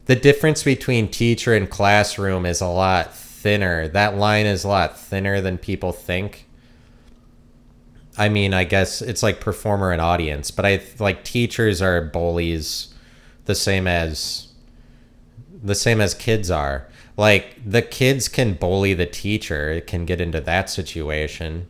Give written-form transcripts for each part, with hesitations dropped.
the difference between teacher and classroom is a lot thinner. That line is a lot thinner than people think. I mean, I guess it's like performer and audience, but I like teachers are bullies the same as kids are. Like the kids can bully the teacher. It can get into that situation.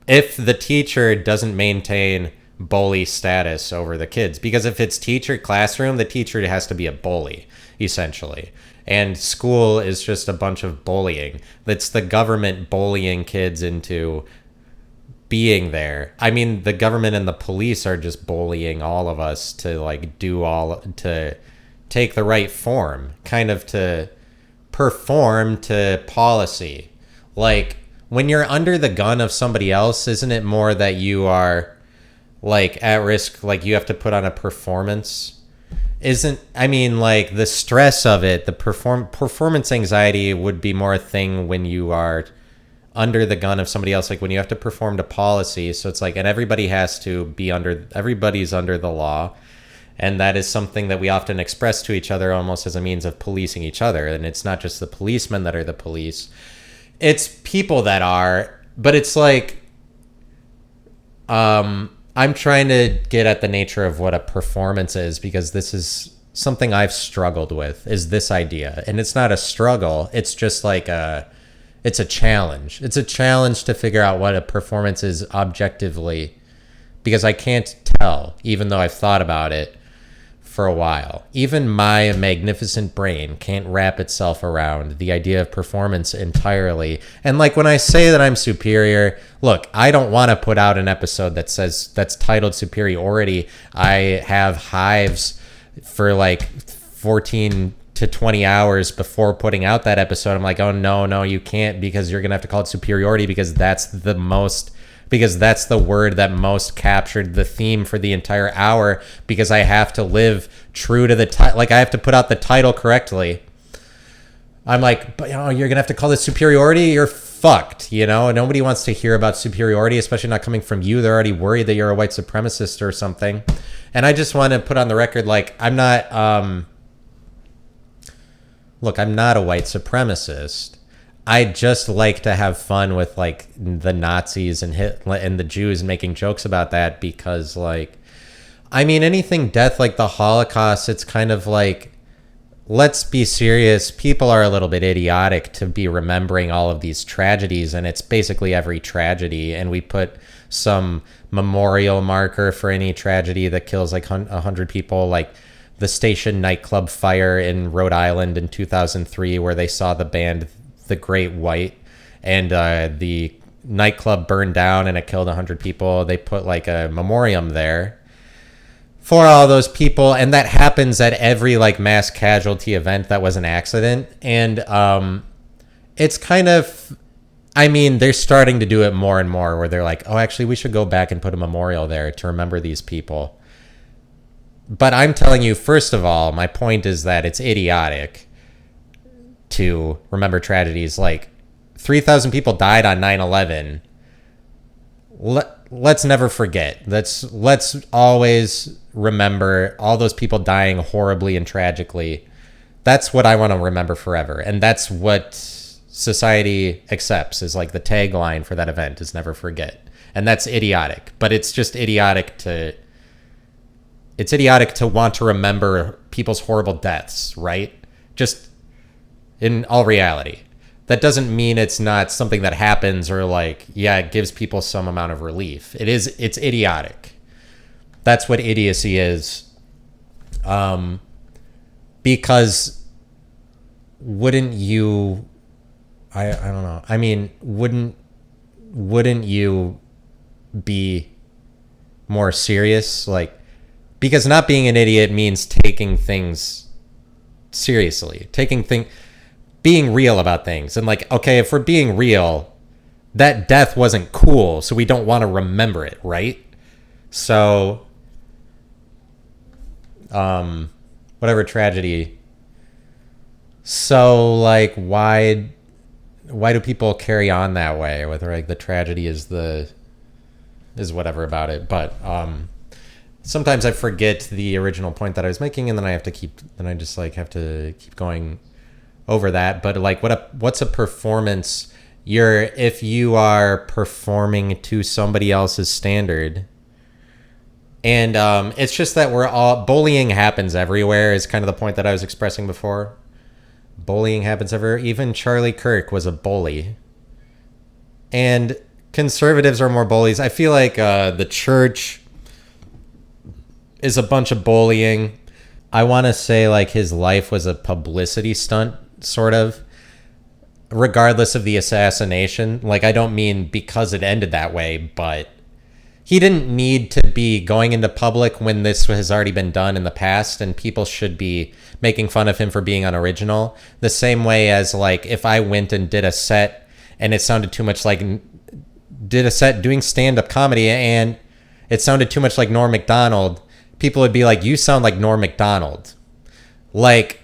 If the teacher doesn't maintain bully status over the kids, because if it's teacher classroom, the teacher has to be a bully essentially, and school is just a bunch of bullying. It's the government bullying kids into being there. I mean, the government and the police are just bullying all of us to like to take the right form, kind of to perform to policy. Like when you're under the gun of somebody else, isn't it more that you are like at risk, like you have to put on a performance? I mean, like the stress of it, the performance anxiety would be more a thing when you are under the gun of somebody else, like when you have to perform to policy. So it's like, and everybody's under the law. And that is something that we often express to each other almost as a means of policing each other. And it's not just the policemen that are the police. It's people that are, but it's like, I'm trying to get at the nature of what a performance is, because this is something I've struggled with, is this idea. And it's not a struggle. It's just like it's a challenge. It's a challenge to figure out what a performance is objectively, because I can't tell, even though I've thought about it for a while. Even my magnificent brain can't wrap itself around the idea of performance entirely. And like when I say that I'm superior, look, I don't want to put out an episode that's titled superiority. I have hives for like 14 to 20 hours before putting out that episode. I'm like, oh no, you can't, because you're gonna have to call it superiority, because that's the word that most captured the theme for the entire hour, because I have to live true to the title. Like I have to put out the title correctly. I'm like, but you're gonna have to call this superiority. You're fucked. Nobody wants to hear about superiority, especially not coming from you. They're already worried that you're a white supremacist or something. And I just want to put on the record, like, I'm not. Look, I'm not a white supremacist. I just like to have fun with like the Nazis and the Jews, and making jokes about that, because like, I mean, anything death like the Holocaust, it's kind of like, let's be serious. People are a little bit idiotic to be remembering all of these tragedies, and it's basically every tragedy. And we put some memorial marker for any tragedy that kills like 100 people, like the Station nightclub fire in Rhode Island in 2003, where they saw the band The Great White, and the nightclub burned down and it killed 100 people. They put like a memoriam there for all those people, and that happens at every like mass casualty event that was an accident. And it's kind of, I mean, they're starting to do it more and more, where they're like, oh, actually we should go back and put a memorial there to remember these people. But I'm telling you, first of all, my point is that it's idiotic to remember tragedies. Like 3,000 people died on 9/11. Let's never forget. Let's always remember all those people dying horribly and tragically. That's what I want to remember forever. And that's what society accepts, is like the tagline for that event is never forget. And that's idiotic. But it's just idiotic to want to remember people's horrible deaths, right? Just in all reality. That doesn't mean it's not something that happens, or like, yeah, it gives people some amount of relief. It's idiotic. That's what idiocy is. Because wouldn't you, I don't know. I mean, wouldn't you be more serious? Like, because not being an idiot means taking things seriously, being real about things. And like, okay, if we're being real, that death wasn't cool, so we don't want to remember it, right? So, whatever tragedy. So like, why do people carry on that way? Whether like the tragedy is whatever about it, but sometimes I forget the original point that I was making, and then I just like have to keep going over that. But like, what's a performance? If you are performing to somebody else's standard, and it's just that bullying happens everywhere is kind of the point that I was expressing before. Bullying happens everywhere. Even Charlie Kirk was a bully, and conservatives are more bullies. I feel like the church is a bunch of bullying. I want to say like his life was a publicity stunt, sort of, regardless of the assassination. Like, I don't mean because it ended that way, but he didn't need to be going into public when this has already been done in the past, and people should be making fun of him for being unoriginal. The same way as like if I went and did a set and it sounded too much like doing stand-up comedy and it sounded too much like Norm Macdonald, people would be like, you sound like Norm Macdonald. Like,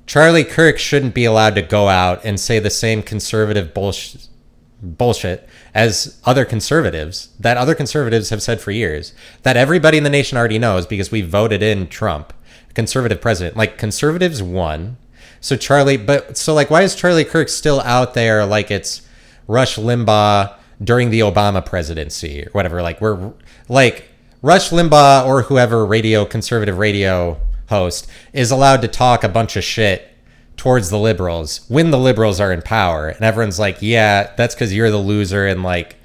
Charlie Kirk shouldn't be allowed to go out and say the same conservative bullshit as other conservatives that other conservatives have said for years, that everybody in the nation already knows because we voted in Trump, conservative president. Like, conservatives won. So why is Charlie Kirk still out there like it's Rush Limbaugh during the Obama presidency or whatever? Like, we're like Rush Limbaugh or whoever conservative radio host is allowed to talk a bunch of shit towards the liberals when the liberals are in power, and everyone's like, yeah, that's because you're the loser, and like,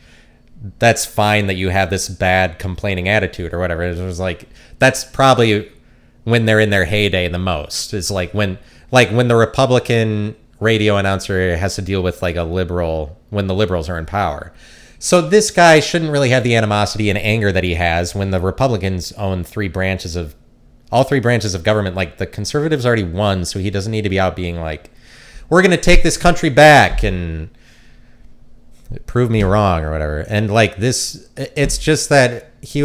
that's fine that you have this bad complaining attitude or whatever. It was like, that's probably when they're in their heyday the most. It's like when the Republican radio announcer has to deal with like a liberal when the liberals are in power. So this guy shouldn't really have the animosity and anger that he has when the Republicans own all three branches of government. Like, the conservatives already won, so he doesn't need to be out being like, we're going to take this country back and prove me wrong or whatever. And like this, it's just that he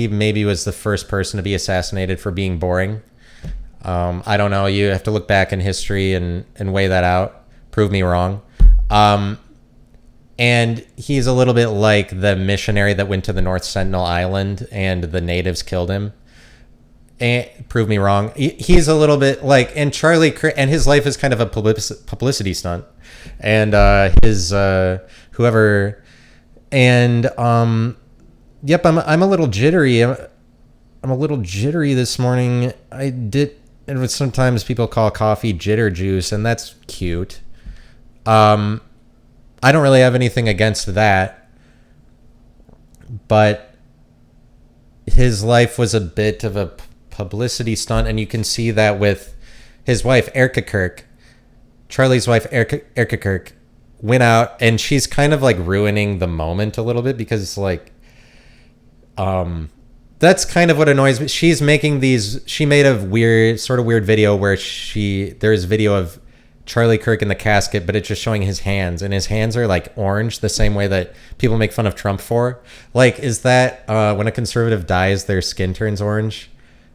maybe was the first person to be assassinated for being boring. I don't know. You have to look back in history and weigh that out. Prove me wrong. And he's a little bit like the missionary that went to the North Sentinel Island and the natives killed him. And prove me wrong. He's a little bit like, and Charlie, and his life is kind of a publicity stunt. And his whoever, and yep, I'm a little jittery. I'm a little jittery this morning. And sometimes people call coffee jitter juice, and that's cute. I don't really have anything against that, but his life was a bit of a publicity stunt, and you can see that with his wife, Erica Kirk. Charlie's wife, Erica Kirk, went out, and she's kind of like ruining the moment a little bit because like, that's kind of what annoys me. She made a weird video where there's video of Charlie Kirk in the casket, but it's just showing his hands, and his hands are like orange, the same way that people make fun of Trump for. Like, is that when a conservative dies, their skin turns orange?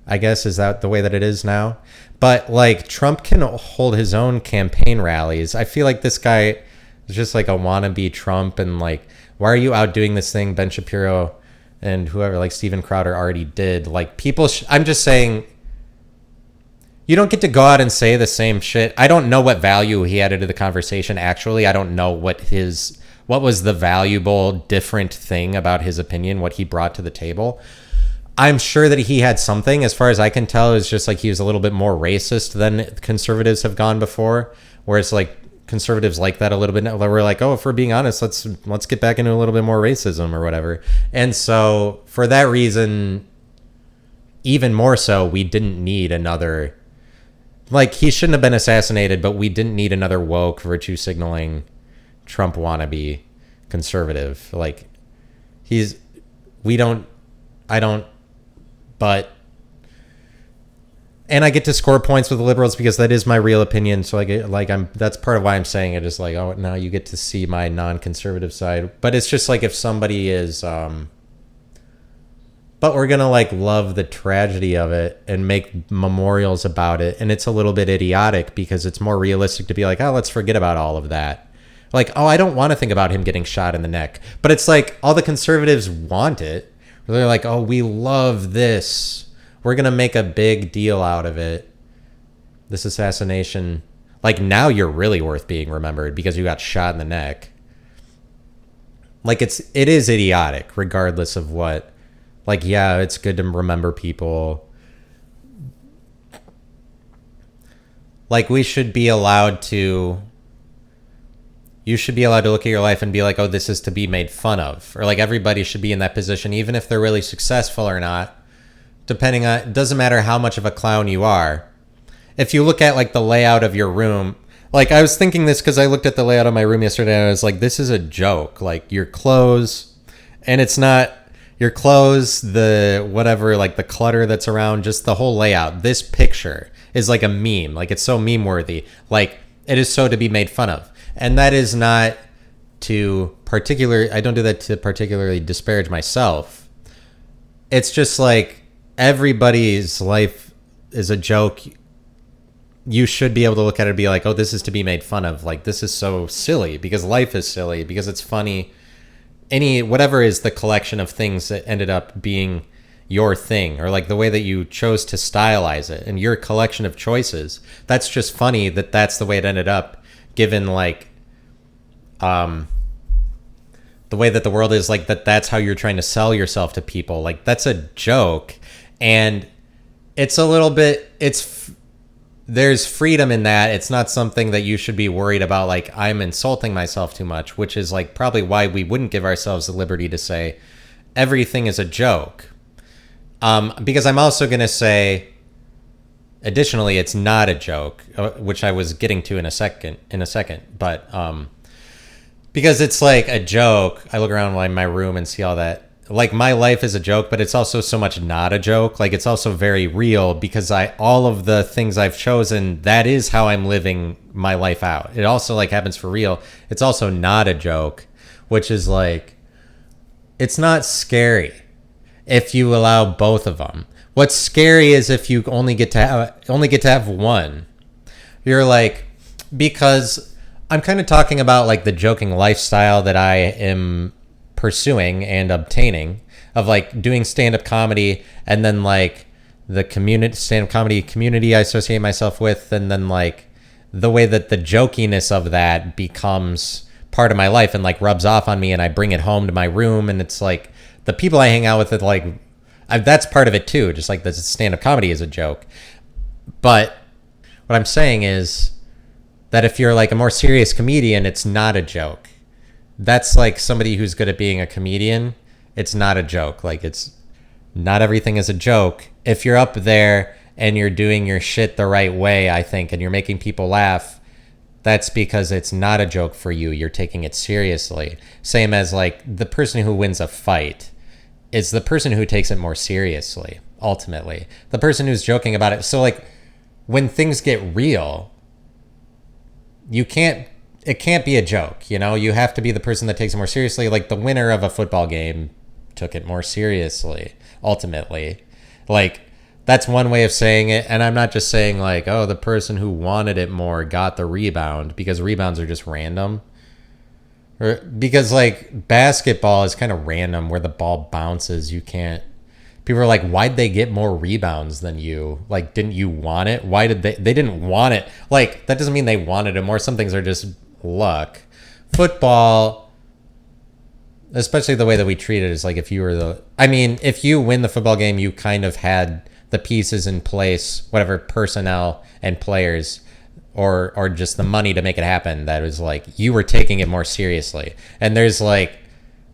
I guess, is that the way that it is now? But like, Trump can hold his own campaign rallies. I feel like this guy is just like a wannabe Trump, and like, why are you out doing this thing Ben Shapiro and whoever, like Steven Crowder, already did? Like, people, I'm just saying, you don't get to go out and say the same shit. I don't know what value he added to the conversation, actually. I don't know what was the valuable, different thing about his opinion, what he brought to the table. I'm sure that he had something. As far as I can tell, it's just like he was a little bit more racist than conservatives have gone before, where it's like conservatives like that a little bit. We're like, oh, if we're being honest, let's get back into a little bit more racism or whatever. And so for that reason, even more so, we didn't need another, like, he shouldn't have been assassinated, but we didn't need another woke, virtue signaling Trump wannabe conservative. Like, and I get to score points with the liberals because that is my real opinion. So that's part of why I'm saying it, is like, oh, now you get to see my non-conservative side. But it's just like, if somebody is, but we're going to like love the tragedy of it and make memorials about it. And it's a little bit idiotic because it's more realistic to be like, oh, let's forget about all of that. Like, oh, I don't want to think about him getting shot in the neck. But it's like, all the conservatives want it. They're like, oh, we love this. We're going to make a big deal out of it. This assassination. Like, now you're really worth being remembered because you got shot in the neck. Like, it is idiotic, regardless of what. Like, yeah, it's good to remember people. Like, we should be allowed to... You should be allowed to look at your life and be like, oh, this is to be made fun of. Or, like, everybody should be in that position, even if they're really successful or not. Depending on... It doesn't matter how much of a clown you are. If you look at, like, the layout of your room... Like, I was thinking this because I looked at the layout of my room yesterday and I was like, this is a joke. Like, your clothes... And it's not... Your clothes, the whatever, like, the clutter that's around, just the whole layout. This picture is like a meme. Like, it's so meme-worthy. Like, it is so to be made fun of. And that is not to I don't do that to particularly disparage myself. It's just like everybody's life is a joke. You should be able to look at it and be like, oh, this is to be made fun of. Like, this is so silly because life is silly, because it's funny. Whatever is the collection of things that ended up being your thing, or like the way that you chose to stylize it and your collection of choices. That's just funny that that's the way it ended up, given like the way that the world is, like that's how you're trying to sell yourself to people. Like, that's a joke. And it's a little bit, there's freedom in that. It's not something that you should be worried about, like, I'm insulting myself too much, which is like probably why we wouldn't give ourselves the liberty to say everything is a joke. Because I'm also going to say, additionally, it's not a joke, which I was getting to in a second, but because it's like a joke, I look around my room and see all that. Like, my life is a joke, but it's also so much not a joke. Like, it's also very real because all of the things I've chosen, that is how I'm living my life out. It also like happens for real. It's also not a joke, which is like, it's not scary if you allow both of them. What's scary is if you only get to have one. You're like, because I'm kind of talking about like the joking lifestyle that I am pursuing and obtaining, of like doing stand-up comedy, and then like the stand-up comedy community I associate myself with, and then like the way that the jokiness of that becomes part of my life and like rubs off on me, and I bring it home to my room, and it's like the people I hang out with, that's part of it too. Just like the stand-up comedy is a joke. But what I'm saying is that if you're like a more serious comedian, it's not a joke. That's like somebody who's good at being a comedian. It's not a joke. Like, it's not everything is a joke. If you're up there and you're doing your shit the right way, I think, and you're making people laugh, that's because it's not a joke for you. You're taking it seriously. Same as like the person who wins a fight is the person who takes it more seriously, ultimately. The person who's joking about it. So like when things get real, it can't be a joke, you know? You have to be the person that takes it more seriously. Like the winner of a football game took it more seriously, ultimately. Like, that's one way of saying it. And I'm not just saying like, oh, the person who wanted it more got the rebound, because rebounds are just random. Or because like basketball is kind of random where the ball bounces. People are like, why'd they get more rebounds than you? Like, didn't you want it? Why did they didn't want it? Like, that doesn't mean they wanted it more. Some things are just luck. Football, especially the way that we treat it, is like if you win the football game, you kind of had the pieces in place, whatever personnel and players, or just the money to make it happen. That was like, you were taking it more seriously. And there's like,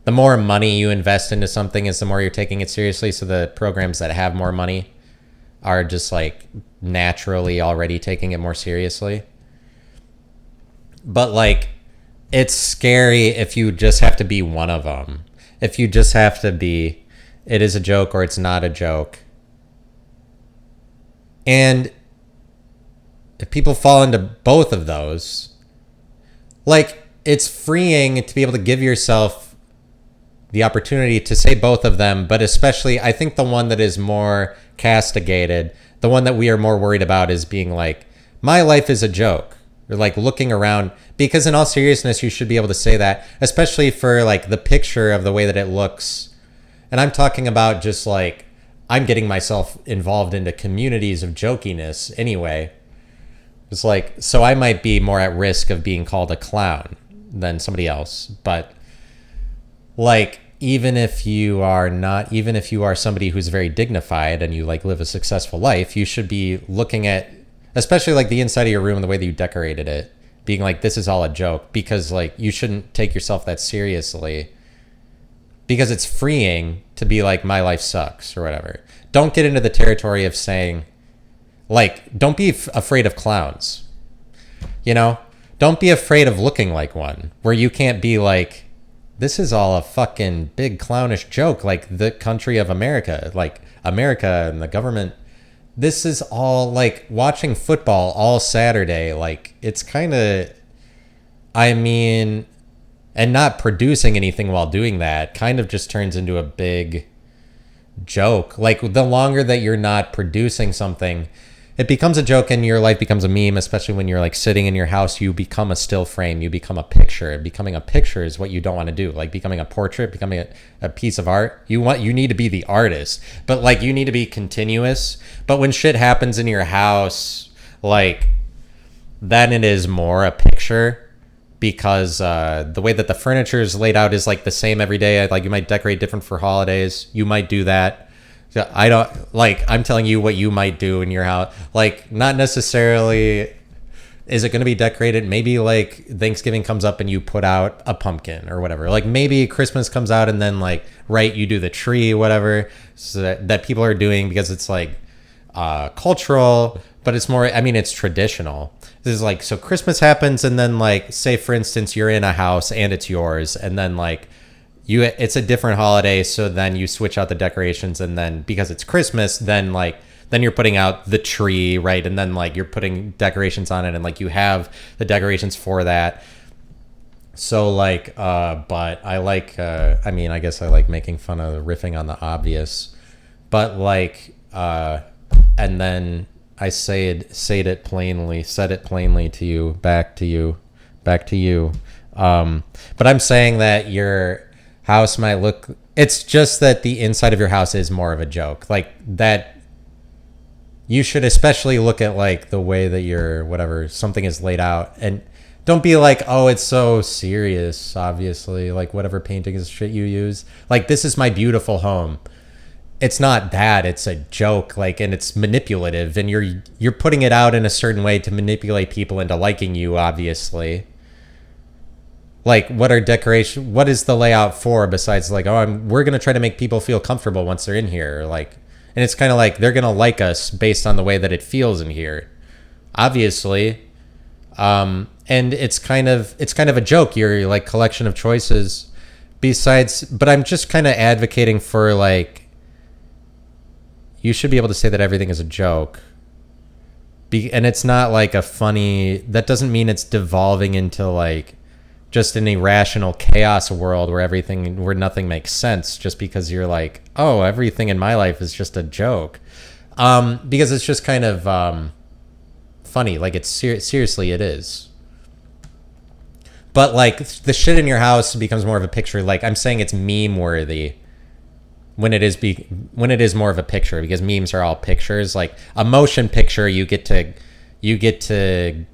the more money you invest into something is the more you're taking it seriously. So the programs that have more money are just like naturally already taking it more seriously. But like, it's scary if you just have to be one of them. If you just have to be, it is a joke or it's not a joke. And if people fall into both of those, like, it's freeing to be able to give yourself the opportunity to say both of them, but especially, I think the one that is more castigated, the one that we are more worried about, is being like, my life is a joke. Or like looking around, because in all seriousness, you should be able to say that, especially for like the picture of the way that it looks And I'm talking about just like, I'm getting myself involved into communities of jokiness anyway. It's like, so I might be more at risk of being called a clown than somebody else. But like, even if you are somebody who's very dignified and you like live a successful life, you should be looking at, especially like the inside of your room and the way that you decorated it, being like, this is all a joke, because like you shouldn't take yourself that seriously, because it's freeing to be like, my life sucks or whatever. Don't get into the territory of saying, like, don't be afraid of clowns, you know? Don't be afraid of looking like one, where you can't be like, this is all a fucking big clownish joke, like the country of America, like America and the government. This is all like watching football all Saturday. Like, it's kind of, I mean, and not producing anything while doing that kind of just turns into a big joke. Like, the longer that you're not producing something, it becomes a joke and your life becomes a meme, especially when you're like sitting in your house. You become a still frame, you become a picture. Becoming a picture is what you don't want to do. Like becoming a portrait, becoming a piece of art. You need to be the artist, but like you need to be continuous. But when shit happens in your house, like, then it is more a picture, because the way that the furniture is laid out is like the same every day. Like, you might decorate different for holidays. You might do that. I don't, like, I'm telling you what you might do in your house. Like, not necessarily is it going to be decorated. Maybe like Thanksgiving comes up and you put out a pumpkin or whatever. Like, maybe Christmas comes out and then like, right, you do the tree, whatever, so that people are doing, because it's like cultural, but it's more, I mean, it's traditional. This is like, so Christmas happens, and then like, say for instance, you're in a house and it's yours, and then like, it's a different holiday, so then you switch out the decorations, and then because it's Christmas, then you're putting out the tree, right? And then like you're putting decorations on it, and like you have the decorations for that. So like, but I like, I mean, I guess I like making fun of riffing on the obvious, but like, and then I said it plainly to you, back to you. But I'm saying that your house might look, it's just that the inside of your house is more of a joke. Like, that you should especially look at like the way that your whatever something is laid out, and don't be like, oh, it's so serious, obviously, like whatever painting is shit you use. Like, this is my beautiful home. It's not that, it's a joke, like, and it's manipulative, and you're putting it out in a certain way to manipulate people into liking you, obviously. Like, what is the layout for, besides like, oh, we're going to try to make people feel comfortable once they're in here, like, and it's kind of like they're going to like us based on the way that it feels in here, obviously. And it's kind of a joke, your like collection of choices, besides, but I'm just kind of advocating for like, you should be able to say that everything is a joke. And it's not like a funny, that doesn't mean it's devolving into like just an irrational chaos world where nothing makes sense, just because you're like, oh, everything in my life is just a joke. Because it's just kind of funny. Like, it's seriously, it is. But like, the shit in your house becomes more of a picture. Like, I'm saying it's meme worthy when it is more of a picture, because memes are all pictures. Like a motion picture, you get to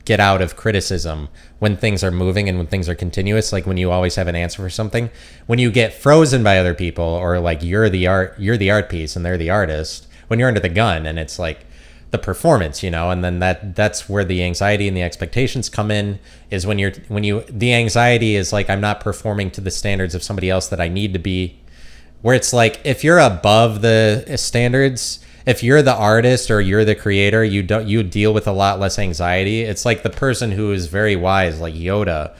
get out of criticism when things are moving and when things are continuous. Like, when you always have an answer for something, when you get frozen by other people, or like you're the art piece and they're the artist, when you're under the gun, and it's like the performance, and then that's where the anxiety and the expectations come in, is when the anxiety is like, I'm not performing to the standards of somebody else that I need to be. Where it's like, if you're above the standards, if you're the artist or you're the creator, you deal with a lot less anxiety. It's like the person who is very wise, like Yoda,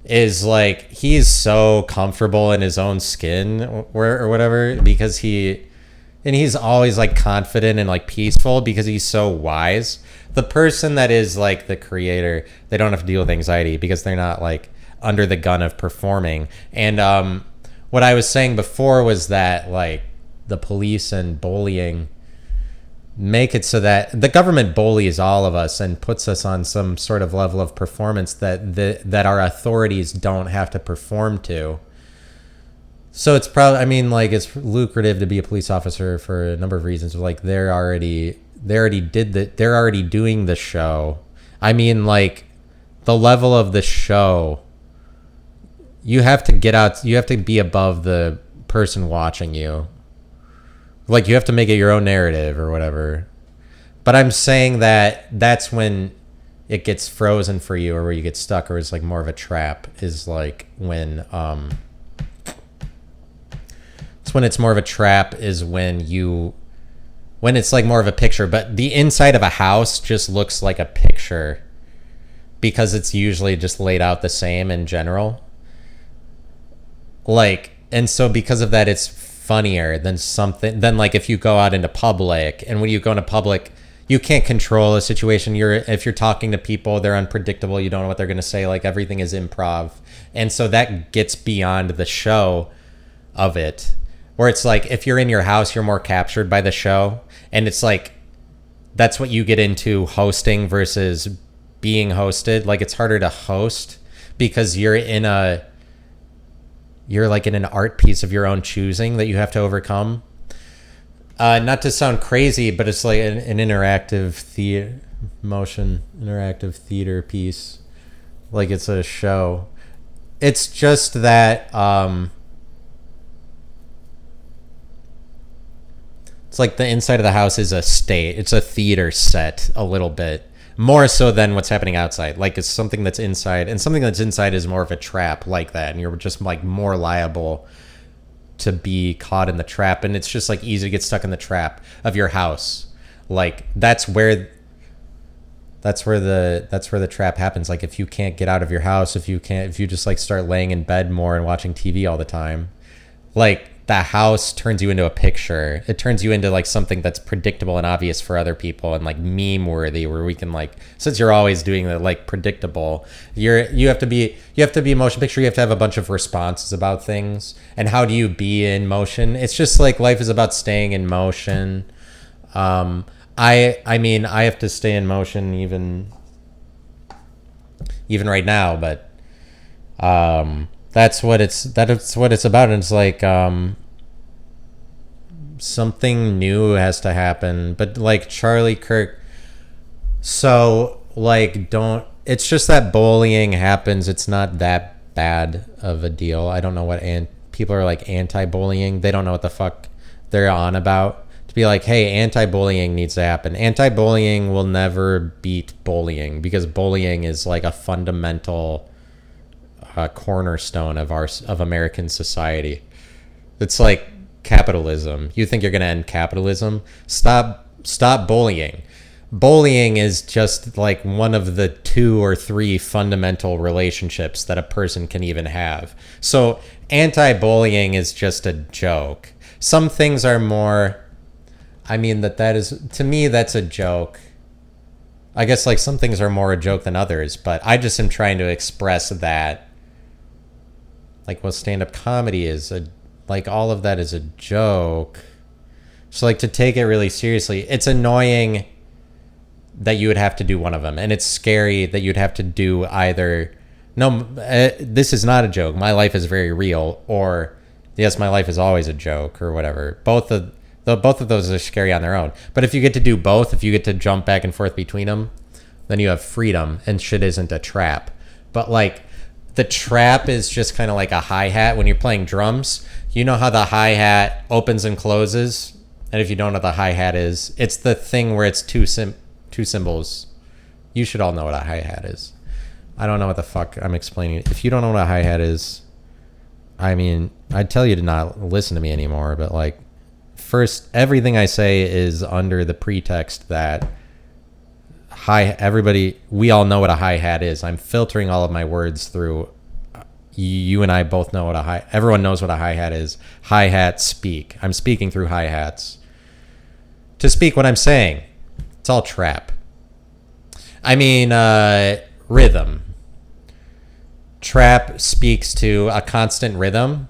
is like, he's so comfortable in his own skin or whatever, because he's always like confident and like peaceful because he's so wise. The person that is like the creator, they don't have to deal with anxiety because they're not like under the gun of performing. And what I was saying before was that like the police and bullying make it so that the government bullies all of us and puts us on some sort of level of performance that our authorities don't have to perform to. So it's probably, I mean, like, it's lucrative to be a police officer for a number of reasons. Like, they're already doing the show. I mean, like, the level of the show, you have to get out, you have to be above the person watching you. Like, you have to make it your own narrative or whatever. But I'm saying that that's when it gets frozen for you, or where you get stuck, or it's like more of a trap, is like when, it's when it's more of a trap is when it's like more of a picture, but the inside of a house just looks like a picture because it's usually just laid out the same in general. Like, and so because of that, it's funnier than like if you go out into public, and when you go into public, you can't control a situation. If you're talking to people, they're unpredictable. You don't know what they're going to say. Like, everything is improv. And so that gets beyond the show of it. Where it's like, if you're in your house, you're more captured by the show. And it's like, that's what you get into hosting versus being hosted. Like, it's harder to host because you're like in an art piece of your own choosing that you have to overcome. Not to sound crazy, but it's like an interactive interactive theater piece. Like, it's a show. It's just that, it's like the inside of the house is a stage. It's a theater set a little bit more so than what's happening outside. Like, it's something that's inside, and something that's inside is more of a trap like that. And you're just like more liable to be caught in the trap. And it's just like easy to get stuck in the trap of your house. Like, that's where the trap happens. Like, if you can't get out of your house, if you just like start laying in bed more and watching TV all the time, like, the house turns you into a picture. It turns you into like something that's predictable and obvious for other people and like meme worthy, where we can, like, since you're always doing the like predictable, you have to be a motion picture. You have to have a bunch of responses about things. And how do you be in motion? It's just like life is about staying in motion. I mean, I have to stay in motion even right now, but that's what it's about. And it's like, something new has to happen. But like Charlie Kirk, so like, it's just that bullying happens. It's not that bad of a deal. I don't know what, and people are like anti-bullying. They don't know what the fuck they're on about. To be like, hey, anti-bullying needs to happen. Anti-bullying will never beat bullying, because bullying is like a fundamental cornerstone of American society. It's like capitalism. You think you're going to end capitalism? Stop bullying. Bullying is just like one of the 2 or 3 fundamental relationships that a person can even have. So anti-bullying is just a joke. Some things are more, I mean, that is, to me, that's a joke. I guess like some things are more a joke than others, but I just am trying to express that, like, what stand-up comedy is, like, all of that is a joke. So like, to take it really seriously, it's annoying that you would have to do one of them, and it's scary that you'd have to do either, no, this is not a joke, my life is very real, or yes, my life is always a joke, or whatever. Both of those are scary on their own. But if you get to do both, if you get to jump back and forth between them, then you have freedom, and shit isn't a trap. But like, the trap is just kind of like a hi-hat. When you're playing drums, you know how the hi-hat opens and closes? And if you don't know what the hi-hat is, it's the thing where it's two cymbals. You should all know what a hi-hat is. I don't know what the fuck I'm explaining. If you don't know what a hi-hat is, I mean, I'd tell you to not listen to me anymore. But like, first, everything I say is under the pretext that we all know what a hi-hat is. I'm filtering all of my words through, you and I both know what everyone knows what a hi-hat is. Hi-hats speak. I'm speaking through hi-hats to speak what I'm saying. It's all trap. I mean, rhythm. Trap speaks to a constant rhythm.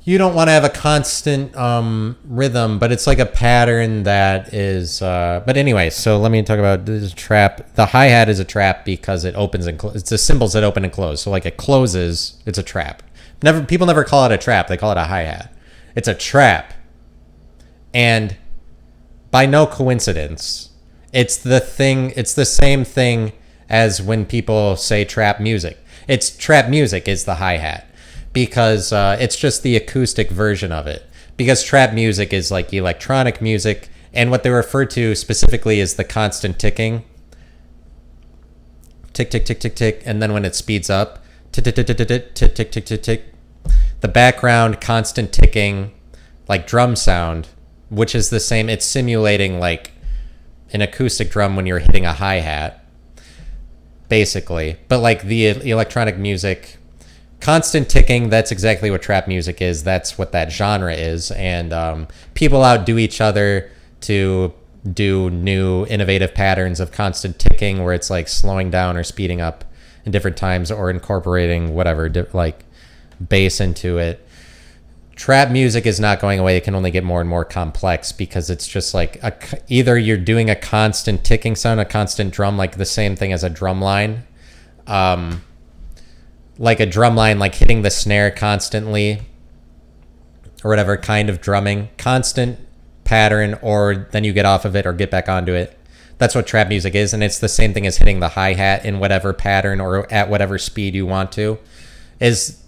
You don't want to have a constant rhythm, but it's like a pattern that is... but anyway, so let me talk about this trap. The hi-hat is a trap because it opens and closes. It's the cymbals that open and close. So like, it closes, it's a trap. People never call it a trap. They call it a hi-hat. It's a trap. And by no coincidence, it's the same thing as when people say trap music. It's trap music is the hi-hat because it's just the acoustic version of it. Because trap music is like electronic music, and what they refer to specifically is the constant ticking. Tick, tick, tick, tick, tick, and then when it speeds up, tick, tick, tick, tick, tick, tick, tick, tick, tick, tick. The background constant ticking, like drum sound, which is the same. It's simulating like an acoustic drum when you're hitting a hi-hat, basically. But like the electronic music, constant ticking, that's exactly what trap music is. That's what that genre is. And people outdo each other to do new innovative patterns of constant ticking where it's like slowing down or speeding up in different times or incorporating whatever, like bass into it. Trap music is not going away. It can only get more and more complex because it's just like either you're doing a constant ticking sound, a constant drum, like the same thing as a drum line. Like a drum line, like hitting the snare constantly or whatever kind of drumming, constant pattern, or then you get off of it or get back onto it. That's what trap music is. And it's the same thing as hitting the hi-hat in whatever pattern or at whatever speed you want to is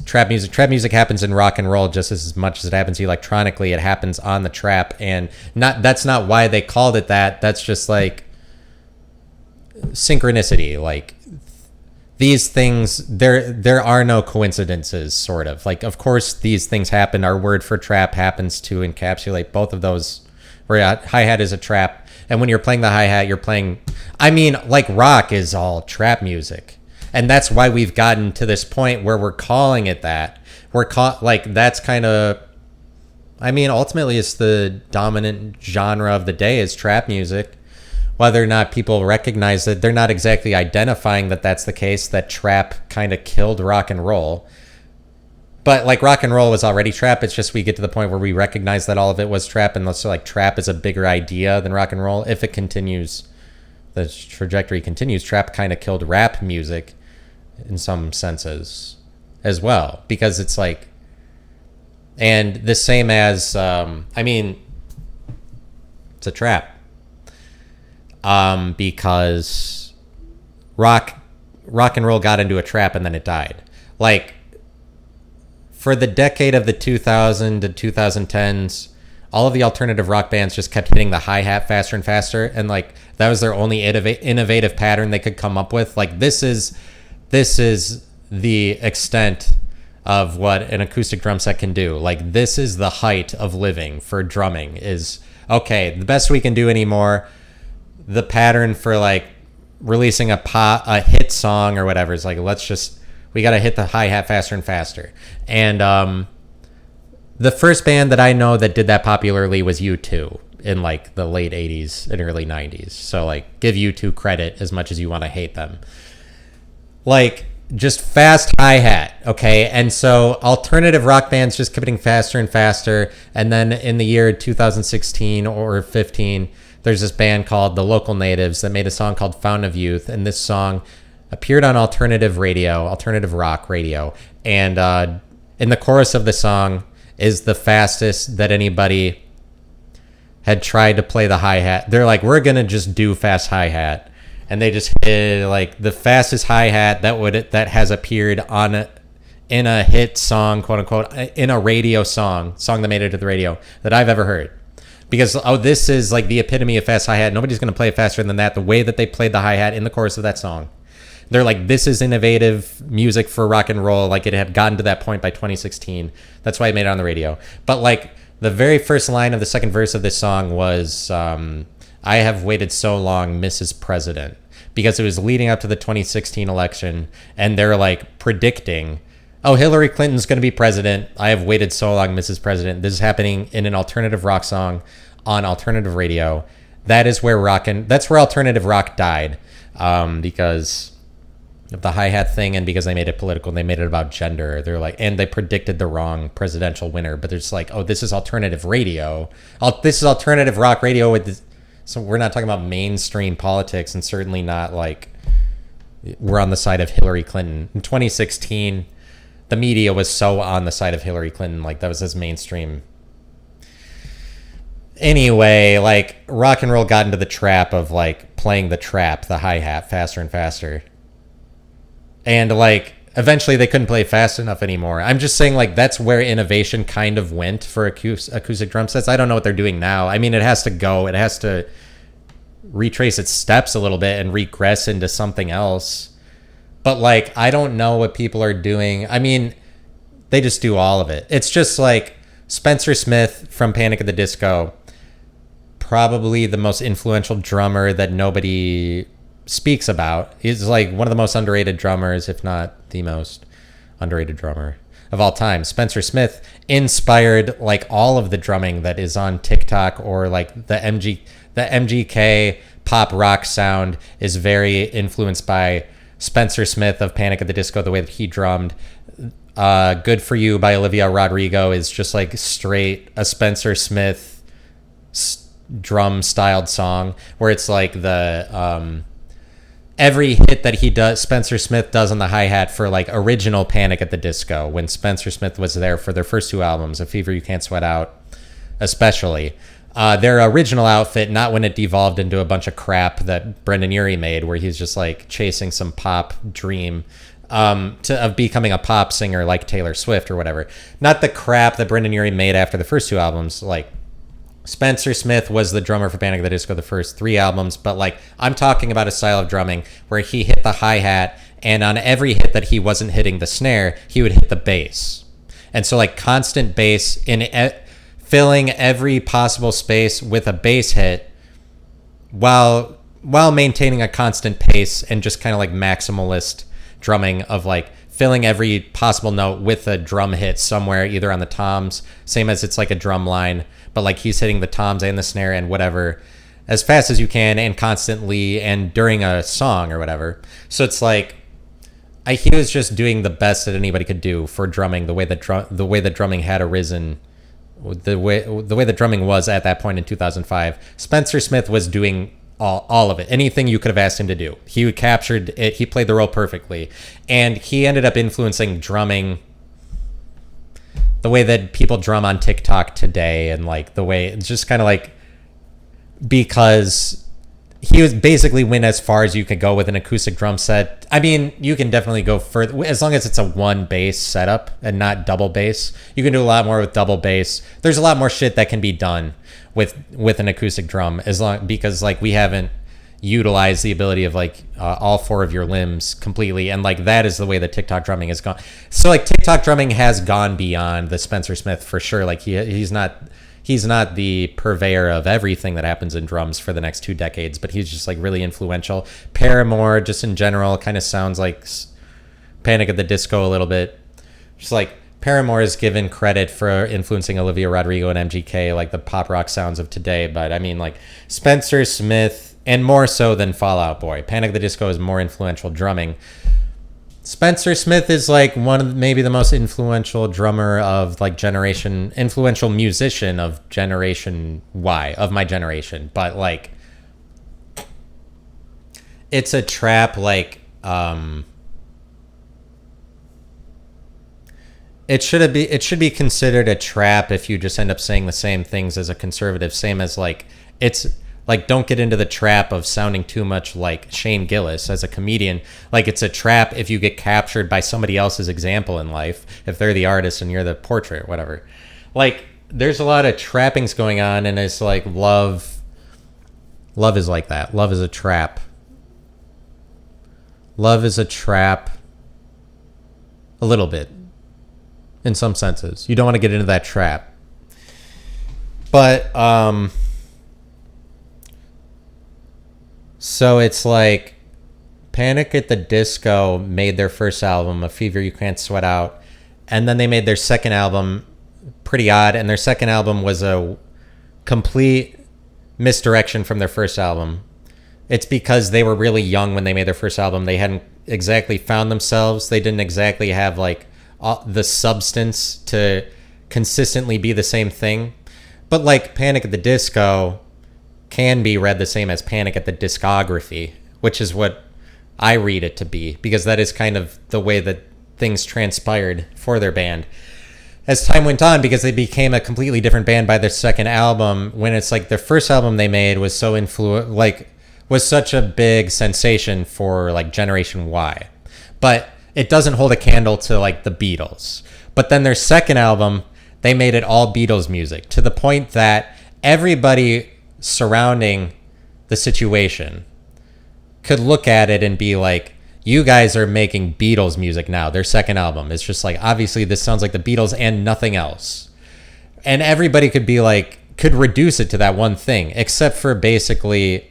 trap music. Trap music happens in rock and roll just as much as it happens electronically. It happens on the trap, and that's not why they called it that. That's just like synchronicity. Like these things, there are no coincidences, sort of. Like, of course, these things happen. Our word for trap happens to encapsulate both of those, where hi-hat is a trap. And when you're playing the hi-hat, you're playing, I mean, like rock is all trap music. And that's why we've gotten to this point where we're calling it that. Like, that's kind of, I mean, ultimately it's the dominant genre of the day is trap music. Whether or not people recognize that, they're not exactly identifying that that's the case, that trap kind of killed rock and roll. But like rock and roll was already trap. It's just we get to the point where we recognize that all of it was trap, and so like trap is a bigger idea than rock and roll. If it continues, the trajectory continues, trap kind of killed rap music in some senses as well, because it's like, and the same as I mean, it's a trap because rock and roll got into a trap and then it died. Like for the decade of the 2000 to 2010s, all of the alternative rock bands just kept hitting the hi-hat faster and faster, and like that was their only innovative pattern they could come up with. Like this is the extent of what an acoustic drum set can do. Like this is the height of living for drumming is, okay, the best we can do anymore. The pattern for like releasing a hit song or whatever is like, we got to hit the hi-hat faster and faster. And the first band that I know that did that popularly was U2 in like the late 80s and early 90s. So like give U2 credit as much as you want to hate them. Like just fast hi-hat, okay? And so alternative rock bands just kept getting faster and faster. And then in the year 2016 or 15, there's this band called The Local Natives that made a song called Fountain of Youth. And this song appeared on alternative rock radio. And in the chorus of the song is the fastest that anybody had tried to play the hi-hat. They're like, we're going to just do fast hi-hat. And they just hit like the fastest hi-hat that has appeared in a hit song, quote unquote, in a radio song that made it to the radio that I've ever heard. Because, this is like the epitome of fast hi-hat. Nobody's going to play it faster than that. The way that they played the hi-hat in the chorus of that song. They're like, this is innovative music for rock and roll. Like it had gotten to that point by 2016. That's why it made it on the radio. But like the very first line of the second verse of this song was, I have waited so long, Mrs. President. Because it was leading up to the 2016 election. And they're like predicting, oh, Hillary Clinton's going to be president. I have waited so long, Mrs. President. This is happening in an alternative rock song on alternative radio. That's where alternative rock died, because of the hi-hat thing, and because they made it political and they made it about gender. They're like, and they predicted the wrong presidential winner. But they're just like, oh, this is alternative radio. This is alternative rock radio with this. So we're not talking about mainstream politics, and certainly not like we're on the side of Hillary Clinton. In 2016, the media was so on the side of Hillary Clinton, like that was his mainstream. Anyway, like rock and roll got into the trap of like playing the trap, the hi-hat, faster and faster. And like eventually they couldn't play fast enough anymore. I'm just saying like that's where innovation kind of went for acoustic drum sets. I don't know what they're doing now. I mean, it has to retrace its steps a little bit and regress into something else. But like, I don't know what people are doing. I mean, they just do all of it. It's just like Spencer Smith from Panic at the Disco, probably the most influential drummer that nobody speaks about. He's like one of the most underrated drummers, if not the most underrated drummer of all time. Spencer Smith inspired like all of the drumming that is on TikTok, or like the MGK pop rock sound is very influenced by Spencer Smith of Panic at the Disco, the way that he drummed. Good For You by Olivia Rodrigo is just like straight a Spencer Smith drum styled song, where it's like the every hit that he does, Spencer Smith does on the hi-hat for like original Panic at the Disco, when Spencer Smith was there for their first two albums, A Fever You Can't Sweat Out especially. Their original outfit, not when it devolved into a bunch of crap that Brendan Urie made, where he's just like chasing some pop dream of becoming a pop singer like Taylor Swift or whatever. Not the crap that Brendan Urie made after the first two albums. Like, Spencer Smith was the drummer for Panic at the Disco the first three albums, but like, I'm talking about a style of drumming where he hit the hi-hat, and on every hit that he wasn't hitting the snare, he would hit the bass. And so like constant bass filling every possible space with a bass hit while maintaining a constant pace, and just kind of like maximalist drumming of like filling every possible note with a drum hit somewhere, either on the toms, same as it's like a drum line, but like he's hitting the toms and the snare and whatever as fast as you can and constantly and during a song or whatever. So it's like he was just doing the best that anybody could do for drumming, the way that drumming had arisen, the way that drumming was at that point in 2005. Spencer Smith was doing all of it. Anything you could have asked him to do, he captured it. He played the role perfectly, and he ended up influencing drumming, the way that people drum on TikTok today, and like the way it's just kind of like, because he was basically went as far as you could go with an acoustic drum set. I mean, you can definitely go further as long as it's a one bass setup and not double bass. You can do a lot more with double bass. There's a lot more shit that can be done with an acoustic drum, because like we haven't utilized the ability of like all four of your limbs completely, and like that is the way that TikTok drumming has gone. So like TikTok drumming has gone beyond the Spencer Smith for sure. Like he's not the purveyor of everything that happens in drums for the next 2 decades, but he's just like really influential. Paramore, just in general, kind of sounds like Panic at the Disco a little bit. Just like Paramore is given credit for influencing Olivia Rodrigo and MGK, like the pop rock sounds of today. But I mean, like Spencer Smith, and more so than Fall Out Boy, Panic at the Disco is more influential drumming. Spencer Smith is like one of maybe the most influential drummer of like generation, influential musician of generation Y, of my generation. But like, it's a trap, like, it should be considered a trap if you just end up saying the same things as a conservative, same as like, it's like, don't get into the trap of sounding too much like Shane Gillis as a comedian. Like, it's a trap if you get captured by somebody else's example in life, if they're the artist and you're the portrait, whatever. Like, there's a lot of trappings going on, and it's like love is like that. Love is a trap. Love is a trap a little bit, in some senses. You don't want to get into that trap. But so it's like Panic at the Disco made their first album, A Fever You Can't Sweat Out, and then they made their second album, Pretty Odd, and their second album was a complete misdirection from their first album. It's because they were really young when they made their first album. They hadn't exactly found themselves. They didn't exactly have like the substance to consistently be the same thing. But like Panic at the Disco can be read the same as Panic at the Discography, which is what I read it to be, because that is kind of the way that things transpired for their band as time went on, because they became a completely different band by their second album, when it's like their first album they made was so was such a big sensation for like Generation Y. But it doesn't hold a candle to like the Beatles. But then their second album, they made it all Beatles music, to the point that everybody surrounding the situation could look at it and be like, you guys are making Beatles music now. Their second album. It's just like, obviously this sounds like the Beatles and nothing else. And everybody could be like, could reduce it to that one thing, except for basically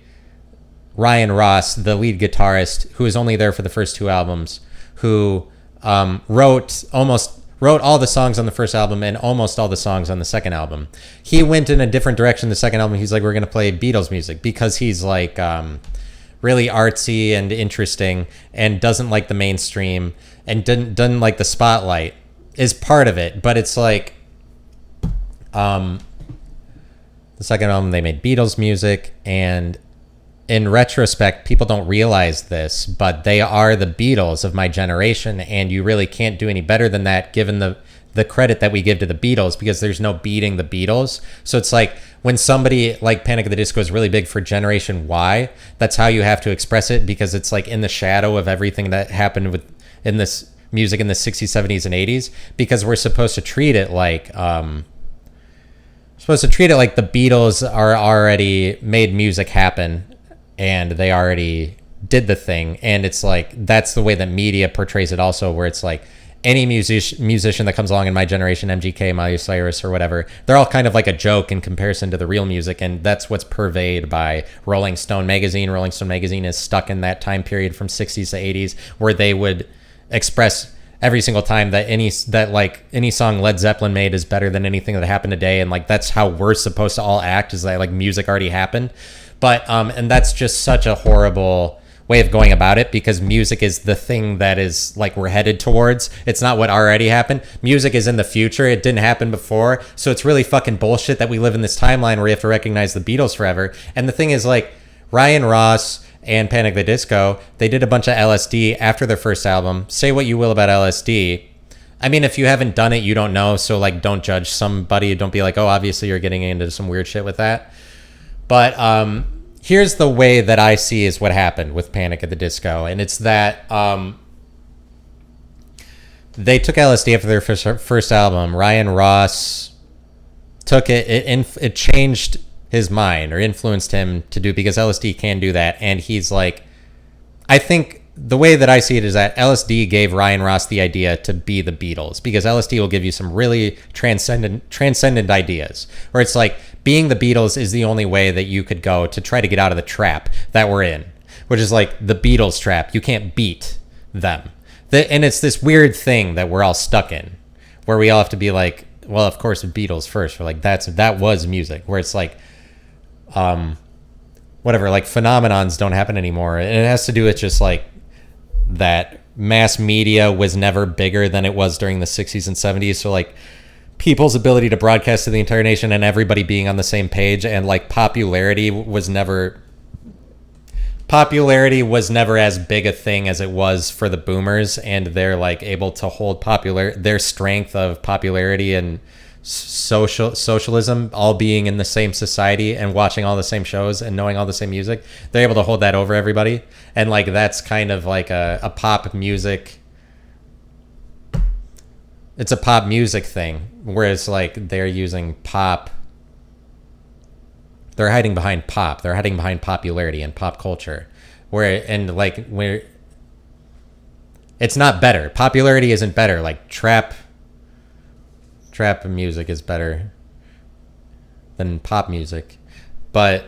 Ryan Ross, the lead guitarist, who was only there for the first two albums, who wrote all the songs on the first album and almost all the songs on the second album. He went in a different direction the second album. He's like, we're going to play Beatles music, because he's like really artsy and interesting and doesn't like the mainstream and doesn't like the spotlight, is part of it. But it's like the second album, they made Beatles music, and in retrospect, people don't realize this, but they are the Beatles of my generation, and you really can't do any better than that, given the credit that we give to the Beatles, because there's no beating the Beatles. So it's like, when somebody like Panic at the Disco is really big for Generation Y, that's how you have to express it, because it's like in the shadow of everything that happened in this music in the 60s, 70s, and 80s, because we're supposed to treat it like the Beatles are already made music happen, and they already did the thing. And it's like, that's the way that media portrays it also, where it's like, any musician that comes along in my generation, MGK, Miley Cyrus, or whatever, they're all kind of like a joke in comparison to the real music. And that's what's purveyed by Rolling Stone magazine. Rolling Stone magazine is stuck in that time period from 60s to 80s, where they would express every single time that any song Led Zeppelin made is better than anything that happened today. And like, that's how we're supposed to all act, is that like music already happened. But and that's just such a horrible way of going about it, because music is the thing that is like we're headed towards. It's not what already happened. Music is in the future. It didn't happen before. So it's really fucking bullshit that we live in this timeline where you have to recognize the Beatles forever. And the thing is, like, Ryan Ross and Panic at the Disco, they did a bunch of LSD after their first album. Say what you will about LSD. I mean, if you haven't done it, you don't know. So like, don't judge somebody. Don't be like, oh, obviously you're getting into some weird shit with that. But here's the way that I see is what happened with Panic at the Disco. And it's that they took LSD after their first album. Ryan Ross took it. It changed his mind, or influenced him to do, because LSD can do that. And he's like, I think the way that I see it is that LSD gave Ryan Ross the idea to be the Beatles, because LSD will give you some really transcendent ideas, where it's like, being the Beatles is the only way that you could go to try to get out of the trap that we're in, which is like the Beatles trap. You can't beat them. And it's this weird thing that we're all stuck in, where we all have to be like, well, of course, the Beatles first. We're like, that was music, where it's like, whatever, like phenomenons don't happen anymore. And it has to do with just like that mass media was never bigger than it was during the 60s and 70s. So like, people's ability to broadcast to the entire nation and everybody being on the same page, and like popularity was never as big a thing as it was for the boomers, and they're like able to hold their strength of popularity and socialism, all being in the same society and watching all the same shows and knowing all the same music. They're able to hold that over everybody, and like that's kind of like a pop music. It's a pop music thing, whereas like they're using pop. They're hiding behind pop. They're hiding behind popularity and pop culture, where it's not better. Popularity isn't better. Like trap music is better than pop music, but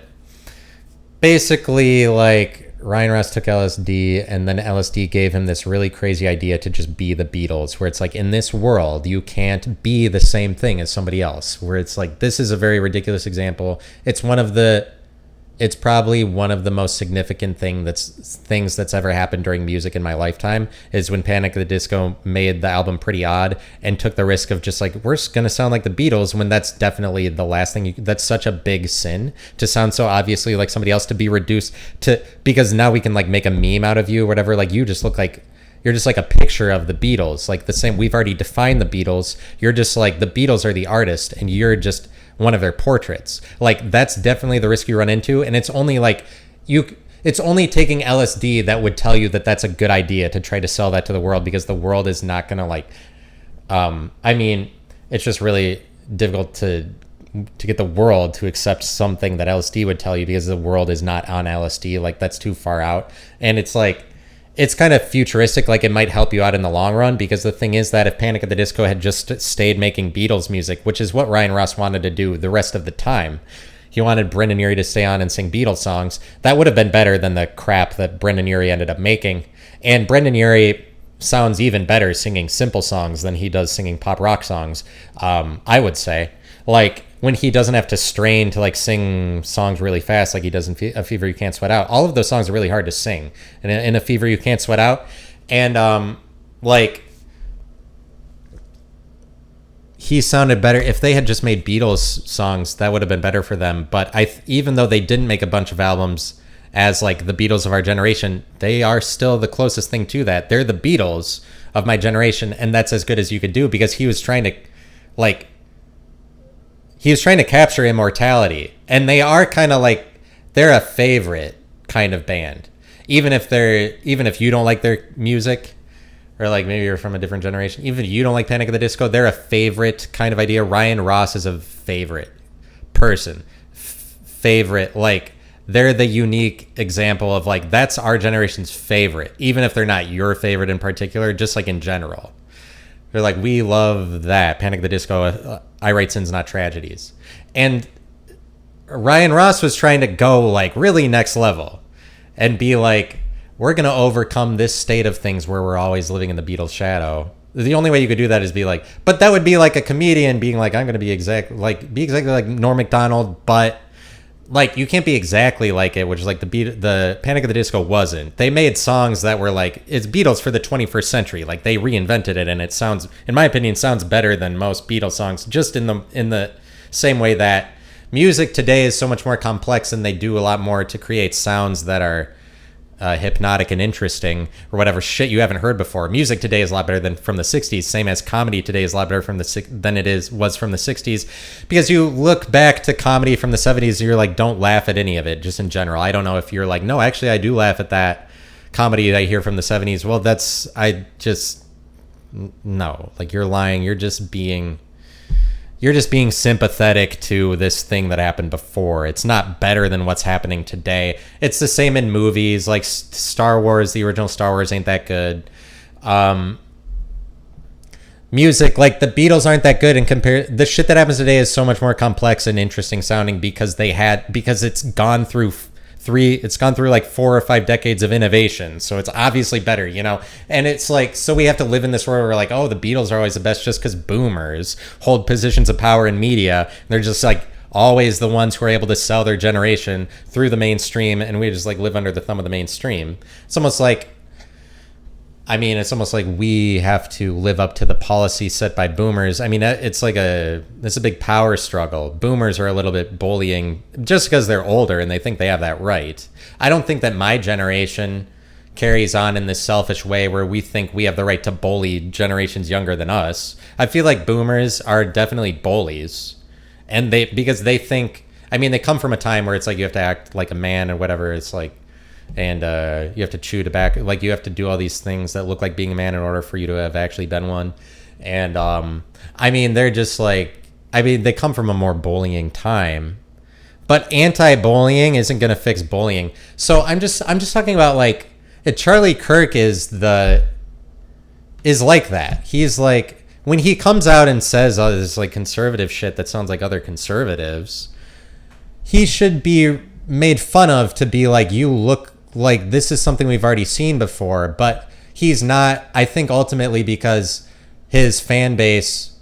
basically like, Ryan Ross took LSD, and then LSD gave him this really crazy idea to just be the Beatles, where it's like, in this world, you can't be the same thing as somebody else, where it's like, this is a very ridiculous example. It's probably one of the most significant things that's ever happened during music in my lifetime, is when Panic at the Disco made the album Pretty Odd and took the risk of just like, we're going to sound like the Beatles, when that's definitely the last thing that's such a big sin, to sound so obviously like somebody else, to be reduced to, because now we can like make a meme out of you or whatever. Like, you just look like You're just like a picture of the Beatles, like the same. We've already defined the Beatles. You're just like the Beatles are the artist, and you're just one of their portraits. Like that's definitely the risk you run into, and it's only like you. It's only taking LSD that would tell you that that's a good idea to try to sell that to the world, because the world is not gonna like. I mean, it's just really difficult to get the world to accept something that LSD would tell you, because the world is not on LSD. Like that's too far out, and it's like. It's kind of futuristic, like it might help you out in the long run, because the thing is that if Panic at the Disco had just stayed making Beatles music, which is what Ryan Ross wanted to do the rest of the time, he wanted Brendan Urie to stay on and sing Beatles songs, that would have been better than the crap that Brendan Urie ended up making. And Brendan Urie sounds even better singing simple songs than he does singing pop rock songs, I would say. Like, when he doesn't have to strain to like sing songs really fast like he does in A Fever You Can't Sweat Out. All of those songs are really hard to sing in A Fever You Can't Sweat Out. And like he sounded better. If they had just made Beatles songs, that would have been better for them. But even though they didn't make a bunch of albums as like the Beatles of our generation, they are still the closest thing to that. They're the Beatles of my generation, and that's as good as you could do, because he was trying to like capture immortality, and they are kind of like, they're a favorite kind of band, even if you don't like their music, or like maybe you're from a different generation, even if you don't like Panic at the Disco, they're a favorite kind of idea. Ryan Ross is a favorite person, favorite, like they're the unique example of like, that's our generation's favorite, even if they're not your favorite in particular, just like in general. They're like, we love that. Panic at the Disco, I Write Sins, Not Tragedies. And Ryan Ross was trying to go like really next level and be like, we're going to overcome this state of things where we're always living in the Beatles' shadow. The only way you could do that is be like, but that would be like a comedian being like, I'm going to be exactly like Norm Macdonald, but like you can't be exactly like it, which is like the Panic at the Disco wasn't. They made songs that were like, it's Beatles for the 21st century. Like they reinvented it, and it sounds, in my opinion, sounds better than most Beatles songs, just in the same way that music today is so much more complex, and they do a lot more to create sounds that are hypnotic and interesting, or whatever shit you haven't heard before. Music today is a lot better than from the 60s, same as comedy today is a lot better than it was from the 60s, because you look back to comedy from the 70s and you're like, don't laugh at any of it, just in general. I don't know if you're like, no, actually I do laugh at that comedy that I hear from the 70s. Well, no, like you're lying. You're just being sympathetic to this thing that happened before. It's not better than what's happening today. It's the same in movies, like Star Wars. The original Star Wars ain't that good. Music, like the Beatles aren't that good, and the shit that happens today is so much more complex and interesting sounding, because it's gone through like 4 or 5 decades of innovation, so it's obviously better, you know. And it's like, so we have to live in this world where we're like, oh, the Beatles are always the best just because boomers hold positions of power in media. They're just like always the ones who are able to sell their generation through the mainstream, and we just like live under the thumb of the mainstream. It's almost like we have to live up to the policy set by boomers. I mean, it's a big power struggle. Boomers are a little bit bullying just because they're older and they think they have that right. I don't think that my generation carries on in this selfish way where we think we have the right to bully generations younger than us. I feel like boomers are definitely bullies, and because they think, I mean, they come from a time where it's like you have to act like a man or whatever. It's like, and you have to chew tobacco, like you have to do all these things that look like being a man in order for you to have actually been one. And I mean, they're just like, I mean, they come from a more bullying time, but anti-bullying isn't going to fix bullying. So I'm just talking about like, Charlie Kirk is like that. He's like, when he comes out and says all this like conservative shit that sounds like other conservatives, he should be made fun of to be like, you look like this is something we've already seen before. But he's not, I think, ultimately because his fan base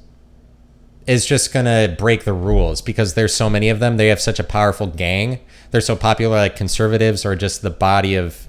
is just gonna break the rules because there's so many of them. They have such a powerful gang. They're so popular, like conservatives or just the body of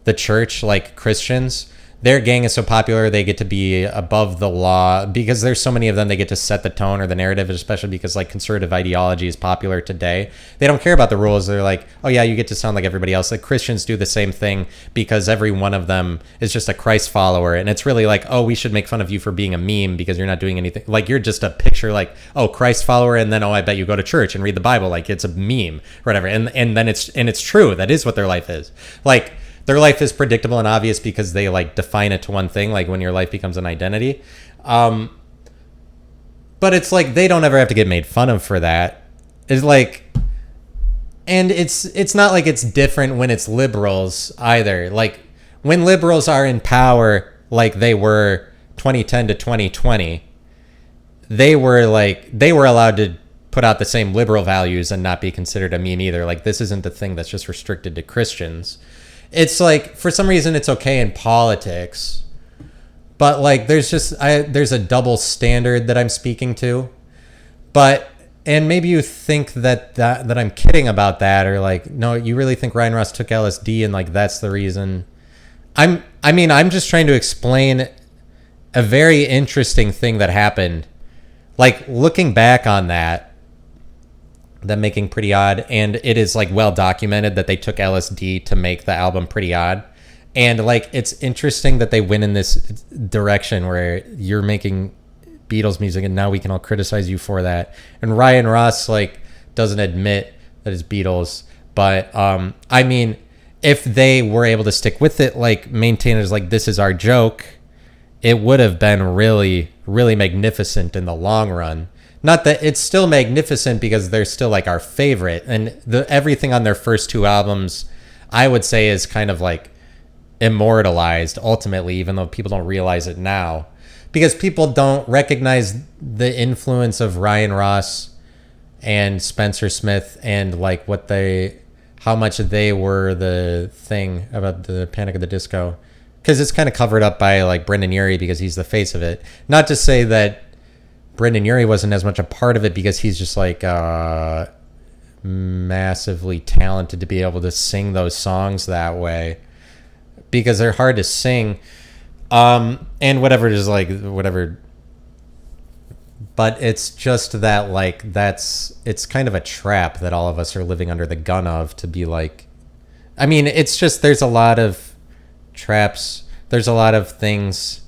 the church, like Christians. their gang is so popular, they get to be above the law because there's so many of them. They get to set the tone or the narrative, especially because like conservative ideology is popular today. They don't care about the rules. They're like, oh yeah, you get to sound like everybody else. Like Christians do the same thing because every one of them is just a Christ follower, and it's really like, oh, we should make fun of you for being a meme because you're not doing anything. Like you're just a picture, like, oh, Christ follower, and then, oh, I bet you go to church and read the Bible. Like it's a meme or whatever, and then it's true. That is what their life is. Like their life is predictable and obvious because they like define it to one thing, like when your life becomes an identity. But it's like they don't ever have to get made fun of for that. It's like, and it's not like it's different when it's liberals either. Like when liberals are in power, like they were 2010 to 2020, they were allowed to put out the same liberal values and not be considered a meme either. Like this isn't the thing that's just restricted to Christians. It's like for some reason it's okay in politics, but like there's a double standard that I'm speaking to. But and maybe you think that I'm kidding about that, or like, no, you really think Ryan Ross took LSD and like that's the reason. I'm just trying to explain a very interesting thing that happened. Like looking back on that making Pretty Odd, and it is like well documented that they took LSD to make the album Pretty Odd, and like it's interesting that they went in this direction where you're making Beatles music and now we can all criticize you for that. And Ryan Ross like doesn't admit that it's Beatles, but I mean, if they were able to stick with it, like maintain it as like this is our joke, it would have been really, really magnificent in the long run. Not that it's still magnificent because they're still like our favorite, and everything on their first two albums, I would say, is kind of like immortalized ultimately, even though people don't realize it now, because people don't recognize the influence of Ryan Ross and Spencer Smith and like how much they were the thing about the Panic at the Disco, because it's kind of covered up by like Brendan Urie because he's the face of it. Not to say that Brendan Urie wasn't as much a part of it because he's just like massively talented to be able to sing those songs that way, because they're hard to sing. And whatever it is, like whatever. But it's just that like it's kind of a trap that all of us are living under the gun of, to be like, I mean, it's just there's a lot of traps. There's a lot of things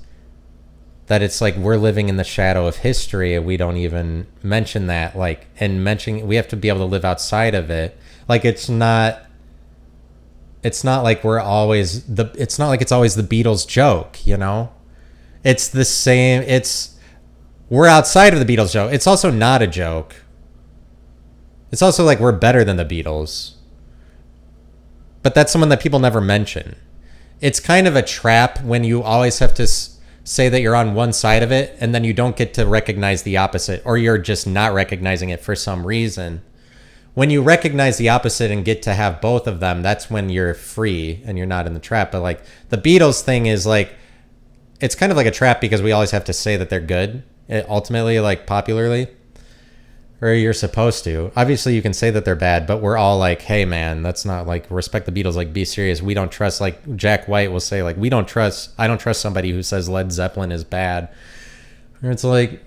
that it's like we're living in the shadow of history and we don't even mention that, like, and we have to be able to live outside of it. Like it's not like we're always it's not like it's always the Beatles joke, you know? It's the same, we're outside of the Beatles joke. It's also not a joke. It's also like we're better than the Beatles. But that's someone that people never mention. It's kind of a trap when you always have to say that you're on one side of it and then you don't get to recognize the opposite, or you're just not recognizing it for some reason. When you recognize the opposite and get to have both of them, that's when you're free and you're not in the trap. But like the Beatles thing is like, it's kind of like a trap because we always have to say that they're good, ultimately, like popularly, or you're supposed to. Obviously you can say that they're bad, but we're all like, hey man, that's not like, respect the Beatles, like be serious. We don't trust, like Jack White will say, like, I don't trust somebody who says Led Zeppelin is bad. Or it's like,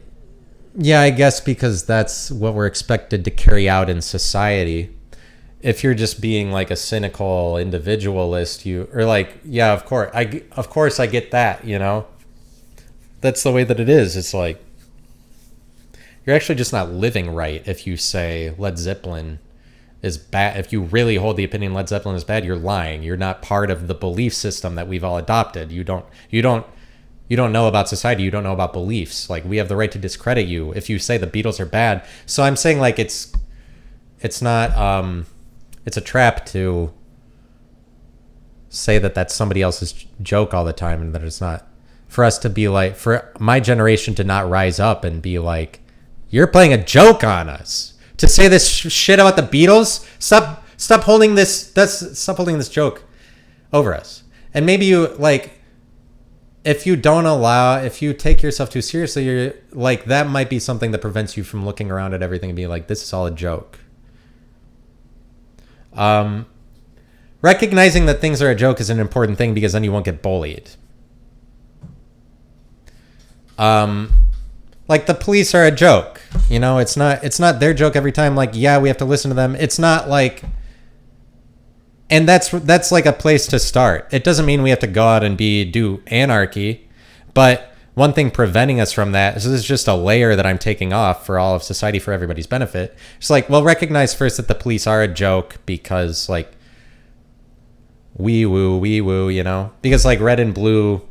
yeah, I guess because that's what we're expected to carry out in society. If you're just being like a cynical individualist, or like, yeah, of course I get that, you know, that's the way that it is. It's like, you're actually just not living right if you say Led Zeppelin is bad. If you really hold the opinion Led Zeppelin is bad, you're lying. You're not part of the belief system that we've all adopted. You don't know about society. You don't know about beliefs. Like, we have the right to discredit you if you say the Beatles are bad. So I'm saying like it's not it's a trap to say that that's somebody else's joke all the time, and that it's not. For us to be like, for my generation to not rise up and be like, you're playing a joke on us. To say this shit about the Beatles, stop holding this joke over us. And maybe you like, if you take yourself too seriously, you're like, that might be something that prevents you from looking around at everything and being like, this is all a joke. Recognizing that things are a joke is an important thing, because then you won't get bullied. like the police are a joke. You know, it's not their joke every time. Like, yeah, we have to listen to them. It's not like, and that's like a place to start. It doesn't mean we have to go out and do anarchy, but one thing preventing us from that is this is just a layer that I'm taking off for all of society for everybody's benefit. It's like, well, recognize first that the police are a joke because like wee woo, you know, because like red and blue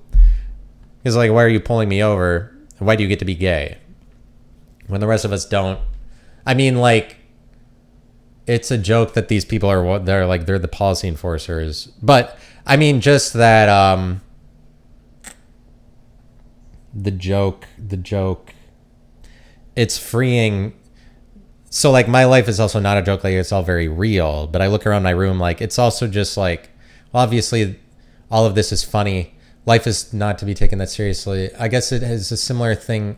is like, why are you pulling me over? Why do you get to be gay when the rest of us don't? I mean, like, it's a joke that these people are, they're the policy enforcers. But I mean, just that, the joke, it's freeing. So like my life is also not a joke. Like it's all very real, but I look around my room, like it's also just like, well, obviously all of this is funny. Life is not to be taken that seriously. I guess it is a similar thing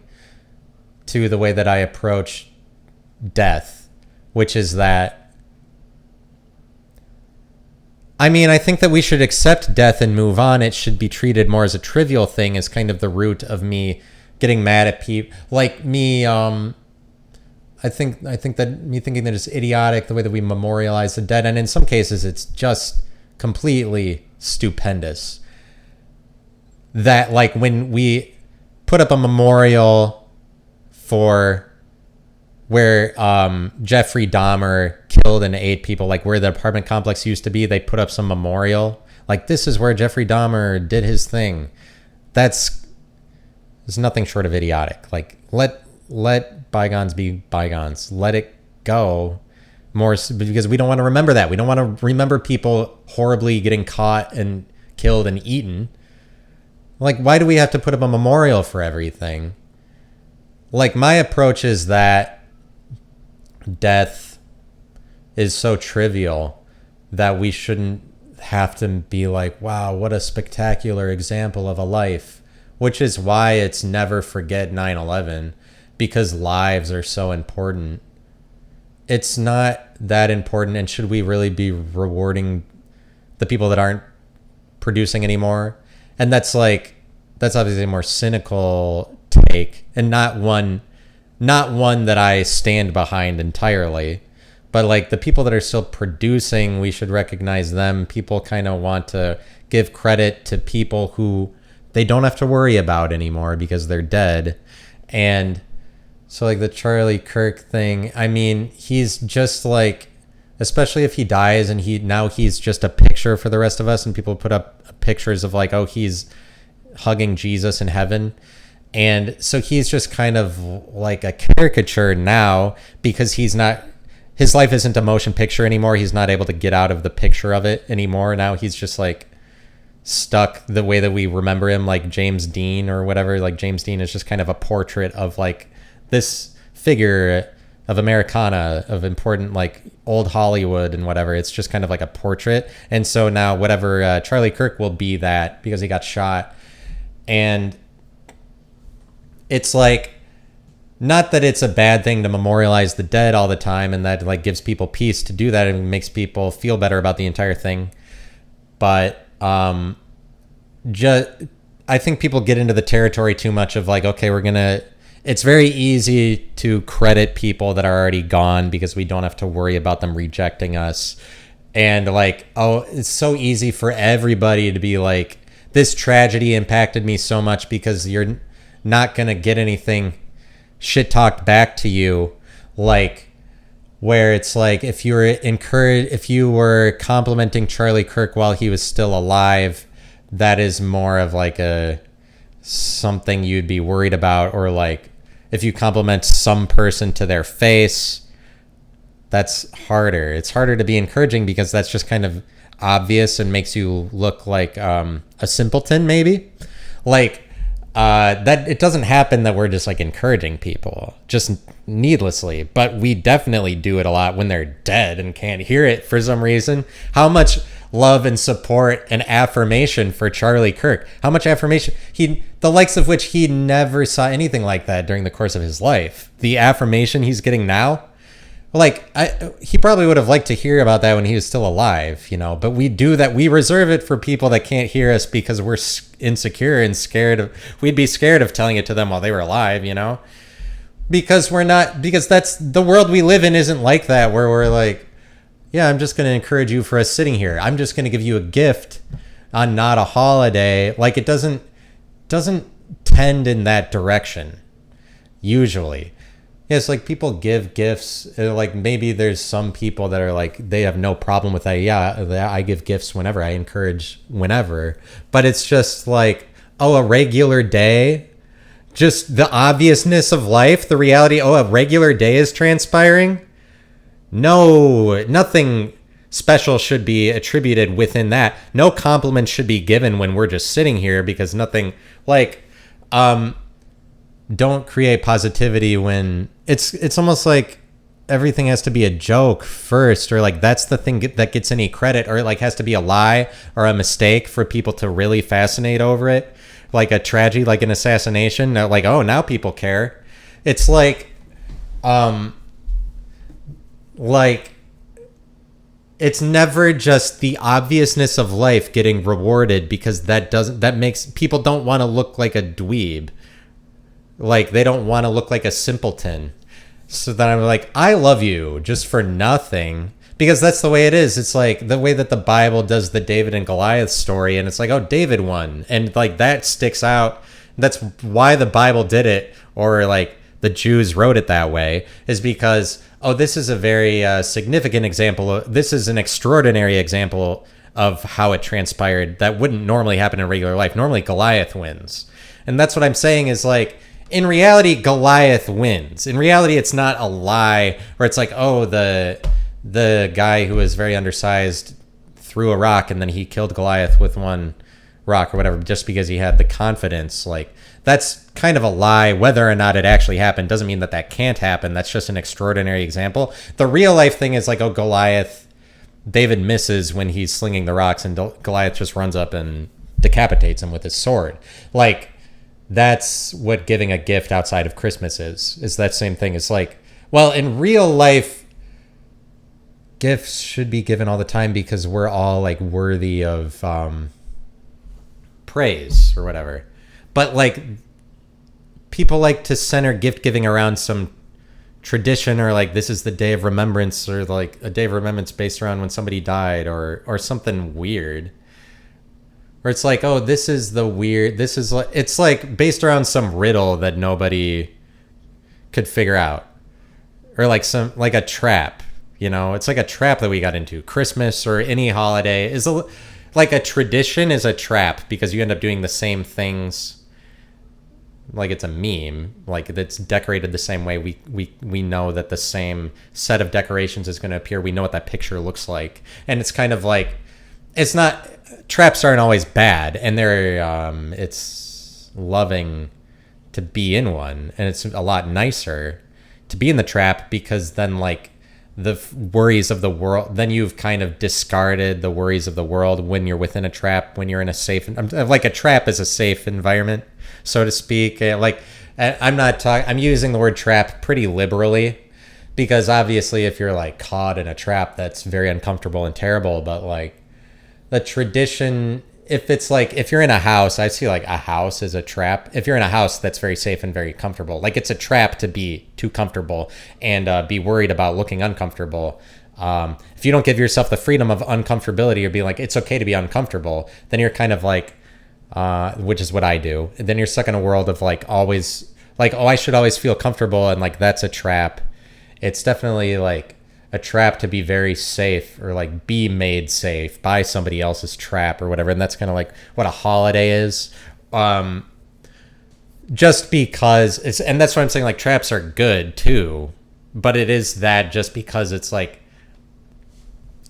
to the way that I approach death, which is that, I mean, I think that we should accept death and move on. It should be treated more as a trivial thing, as kind of the root of me getting mad at people. Like me, I think that me thinking that it's idiotic the way that we memorialize the dead, and in some cases it's just completely stupendous. That like when we put up a memorial for where Jeffrey Dahmer killed and ate people, like where the apartment complex used to be, they put up some memorial. Like, this is where Jeffrey Dahmer did his thing. There's nothing short of idiotic. Like, let bygones be bygones. Let it go more, because we don't want to remember that. We don't want to remember people horribly getting caught and killed and eaten. Like, why do we have to put up a memorial for everything? Like, my approach is that death is so trivial that we shouldn't have to be like, wow, what a spectacular example of a life, which is why it's never forget 9/11, because lives are so important. It's not that important, and should we really be rewarding the people that aren't producing anymore? And that's obviously a more cynical take, and not one that I stand behind entirely. But like the people that are still producing, we should recognize them. People kind of want to give credit to people who they don't have to worry about anymore because they're dead. And so like the Charlie Kirk thing, I mean, he's just like, especially if he dies and he's just a picture for the rest of us, and people put up pictures of like, oh, he's hugging Jesus in heaven. And so he's just kind of like a caricature now, because his life isn't a motion picture anymore. He's not able to get out of the picture of it anymore. Now he's just like stuck the way that we remember him, like James Dean or whatever. Like James Dean is just kind of a portrait of like this figure of Americana, of important like old Hollywood and whatever. It's just kind of like a portrait. And so now whatever Charlie Kirk will be that, because he got shot. And it's like, not that it's a bad thing to memorialize the dead all the time, and that like gives people peace to do that and makes people feel better about the entire thing. But I think people get into the territory too much of like, okay, it's very easy to credit people that are already gone because we don't have to worry about them rejecting us. And like, oh, it's so easy for everybody to be like, this tragedy impacted me so much, because you're not going to get anything shit talked back to you. Like, where it's like, if you were complimenting Charlie Kirk while he was still alive, that is more of like something you'd be worried about. Or like, if you compliment some person to their face, that's harder. It's harder to be encouraging, because that's just kind of obvious and makes you look like a simpleton, maybe. Like, that it doesn't happen that we're just like encouraging people just needlessly, but we definitely do it a lot when they're dead and can't hear it for some reason. How much love and support and affirmation for Charlie Kirk, how much affirmation, the likes of which he never saw anything like that during the course of his life. The affirmation he's getting now Like he probably would have liked to hear about that when he was still alive, you know, but we do that. We reserve it for people that can't hear us because we're insecure and scared of, we'd be scared of telling it to them while they were alive, you know, because we're not, because that's the world we live in isn't like that, where we're like, yeah, I'm just going to encourage you for us sitting here. I'm just going to give you a gift on not a holiday. Like it doesn't tend in that direction usually. Yeah, it's like people give gifts. Like maybe there's some people that are like, they have no problem with that. Yeah, I give gifts whenever. I encourage whenever. But it's just like, oh, a regular day. Just the obviousness of life, the reality. Oh, a regular day is transpiring. No, nothing special should be attributed within that. No compliments should be given when we're just sitting here, because nothing like, don't create positivity when it's almost like everything has to be a joke first, or like that's the thing that gets any credit, or it like has to be a lie or a mistake for people to really fascinate over it, like a tragedy, like an assassination. They're like, oh, now people care. It's like it's never just the obviousness of life getting rewarded, because that makes people don't want to look like a dweeb. Like they don't want to look like a simpleton. So then I'm like, I love you just for nothing, because that's the way it is. It's like the way that the Bible does the David and Goliath story, and it's like, oh, David won, and like that sticks out. That's why the Bible did it, or like the Jews wrote it that way, is because, oh, this is a very significant example. This is an extraordinary example of how it transpired that wouldn't normally happen in regular life. Normally Goliath wins. And that's what I'm saying is like, in reality, Goliath wins. In reality, it's not a lie where it's like, oh, the guy who was very undersized threw a rock and then he killed Goliath with one rock or whatever, just because he had the confidence. Like, that's kind of a lie. Whether or not it actually happened doesn't mean that that can't happen. That's just an extraordinary example. The real life thing is like, oh, Goliath, David misses when he's slinging the rocks, and Goliath just runs up and decapitates him with his sword. Like, that's what giving a gift outside of Christmas is that same thing. It's like, well, in real life, gifts should be given all the time because we're all like worthy of praise or whatever. But like, people like to center gift giving around some tradition, or like this is the day of remembrance, or like a day of remembrance based around when somebody died, or something weird. Or it's like, oh, this is like, it's like based around some riddle that nobody could figure out. Or like like a trap, you know? It's like a trap that we got into. Christmas or any holiday is like a tradition is a trap, because you end up doing the same things. Like it's a meme, like that's decorated the same way. We know that the same set of decorations is going to appear. We know what that picture looks like. And it's kind of like, it's not, traps aren't always bad, and they're it's loving to be in one, and it's a lot nicer to be in the trap, because then like the worries of the world, then you've kind of discarded the worries of the world when you're within a trap, when you're in a safe, like a trap is a safe environment, so to speak. Like I'm using the word trap pretty liberally, because obviously if you're like caught in a trap, that's very uncomfortable and terrible. But like the tradition, if it's like, if you're in a house, I see like a house is a trap. If you're in a house that's very safe and very comfortable, like it's a trap to be too comfortable and be worried about looking uncomfortable. If you don't give yourself the freedom of uncomfortability, or be like, it's okay to be uncomfortable, then you're kind of like, which is what I do. And then you're stuck in a world of like always like, oh, I should always feel comfortable. And like, that's a trap. It's definitely like a trap to be very safe, or like be made safe by somebody else's trap or whatever. And that's kind of like what a holiday is. Just because it's, and that's what I'm saying, like traps are good too, but it is that just because it's like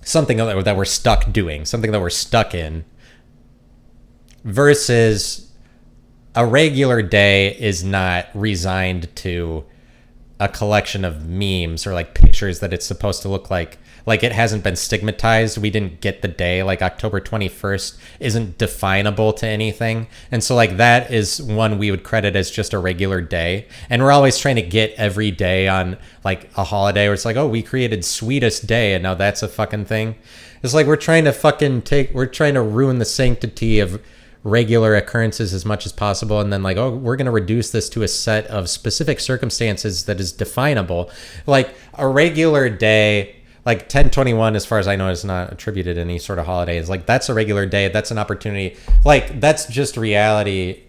something that we're stuck doing, something that we're stuck in, versus a regular day is not resigned to a collection of memes or like pictures that it's supposed to look like Like it hasn't been stigmatized. We didn't get the day. Like October 21st isn't definable to anything. And so like that is one we would credit as just a regular day. And we're always trying to get every day on like a holiday where it's like, oh, we created sweetest day and now that's a fucking thing. It's like we're trying to ruin the sanctity of regular occurrences as much as possible, and then like, oh, we're going to reduce this to a set of specific circumstances that is definable. Like a regular day, like 10/21 as far as I know is not attributed to any sort of holidays. Like that's a regular day, that's an opportunity, like that's just reality.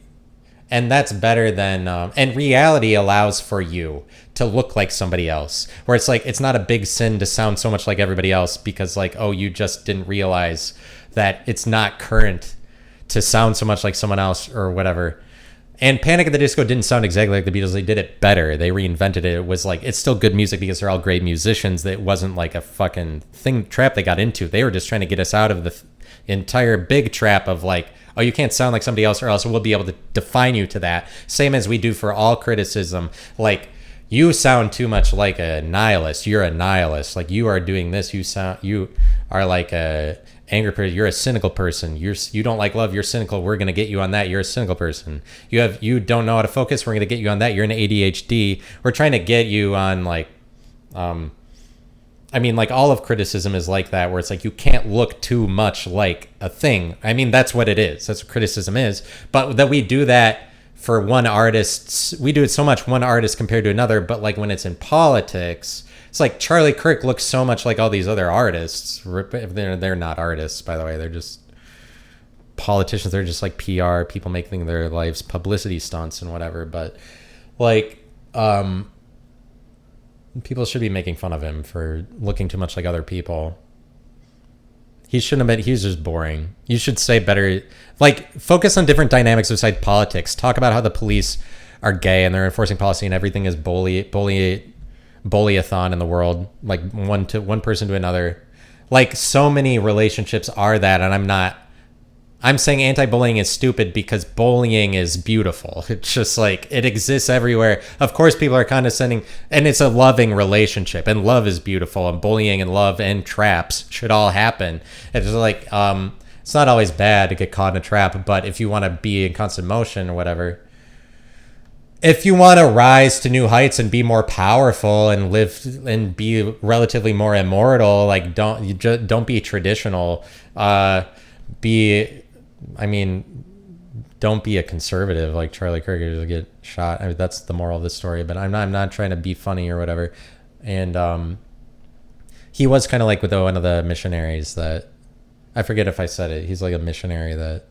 And that's better than and reality allows for you to look like somebody else, where it's like it's not a big sin to sound so much like everybody else because like, oh, you just didn't realize that it's not current to sound so much like someone else or whatever. And Panic at the Disco didn't sound exactly like the Beatles. They did it better. They reinvented it. It was like, it's still good music because they're all great musicians. That wasn't like a fucking trap they got into. They were just trying to get us out of the entire big trap of like, oh, you can't sound like somebody else or else we'll be able to define you to that. Same as we do for all criticism. Like, you sound too much like a nihilist. You're a nihilist. Like, you are doing this. You are like a angry person. You're a cynical person. You don't like love. You're cynical. We're gonna get you on that. You're a cynical person. You don't know how to focus. We're gonna get you on that. You're an ADHD. We're trying to get you on like, I mean, like all of criticism is like that, where it's like you can't look too much like a thing. I mean, that's what it is. That's what criticism is. But that we do that for one artist, we do it so much one artist compared to another. But like when it's in politics, it's like Charlie Kirk looks so much like all these other artists. They're not artists, by the way. They're just politicians. They're just like PR people making their lives publicity stunts and whatever. But like, people should be making fun of him for looking too much like other people. He shouldn't have been. He's just boring. You should say better. Like, focus on different dynamics besides politics. Talk about how the police are gay and they're enforcing policy and everything is bully-a-thon in the world, like one person to another. Like, so many relationships are that, and I'm saying anti-bullying is stupid because bullying is beautiful. It's just like, it exists everywhere. Of course people are condescending, and it's a loving relationship, and love is beautiful, and bullying and love and traps should all happen. It's like, it's not always bad to get caught in a trap, but if you want to be in constant motion or whatever, if you want to rise to new heights and be more powerful and live and be relatively more immortal, like don't be traditional. Don't be a conservative like Charlie Kirk. You'll get shot. I mean, that's the moral of this story. But I'm not trying to be funny or whatever. And he was kind of like with one of the missionaries that, I forget if I said it. He's like a missionary that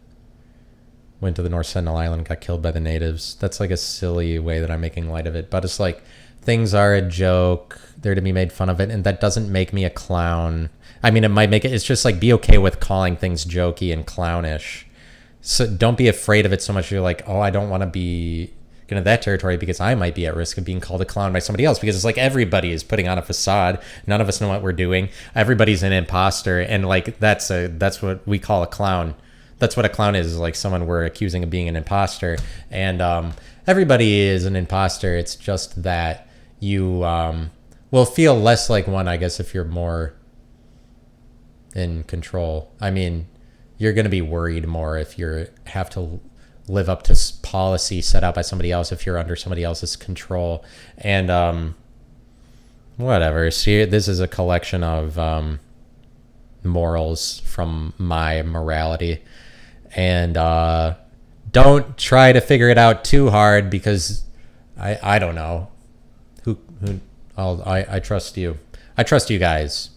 went to the North Sentinel Island, got killed by the natives. That's like a silly way that I'm making light of it. But it's like, things are a joke. They're to be made fun of it. And that doesn't make me a clown. I mean, it might make it, it's just like, be okay with calling things jokey and clownish. So don't be afraid of it so much. You're like, oh, I don't want to be into that territory because I might be at risk of being called a clown by somebody else, because it's like everybody is putting on a facade. None of us know what we're doing. Everybody's an imposter. And like, that's what we call a clown. That's what a clown is like someone we're accusing of being an imposter. And everybody is an imposter. It's just that you will feel less like one, I guess, if you're more in control. I mean, you're going to be worried more if you have to live up to policy set out by somebody else, if you're under somebody else's control. And whatever. See, this is a collection of morals from my morality. And don't try to figure it out too hard, because I don't know. I trust you. I trust you guys.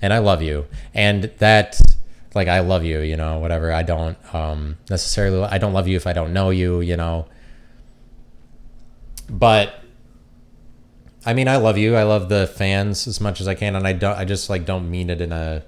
And I love you. And that, like, I love you, you know, whatever. I don't necessarily, I don't love you if I don't know you, you know. But I mean, I love you. I love the fans as much as I can. And I just like don't mean it in a,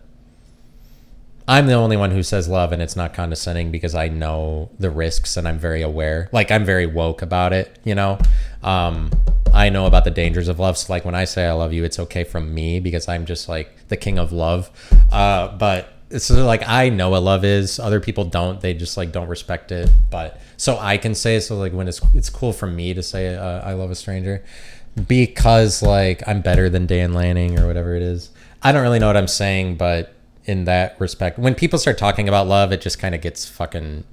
I'm the only one who says love, and it's not condescending because I know the risks and I'm very aware. Like, I'm very woke about it, you know. I know about the dangers of love. So like when I say I love you, it's okay from me because I'm just like the king of love. But it's like, I know what love is. Other people don't. They just like don't respect it. But so I can say, so like when it's cool for me to say I love a stranger, because like I'm better than Dan Lanning or whatever it is. I don't really know what I'm saying, but in that respect, when people start talking about love, it just kind of gets fucking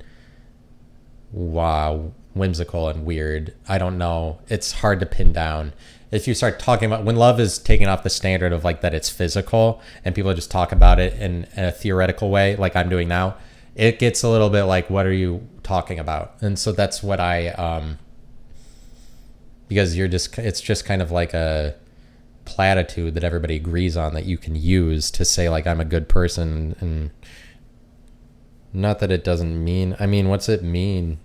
wow, whimsical and weird. I don't know. It's hard to pin down. If you start talking about when love is taken off the standard of like that it's physical and people just talk about it in a theoretical way, like I'm doing now, it gets a little bit like, what are you talking about? And so that's what because it's just kind of like a platitude that everybody agrees on that you can use to say like I'm a good person. And not that it doesn't mean, I mean, what's it mean?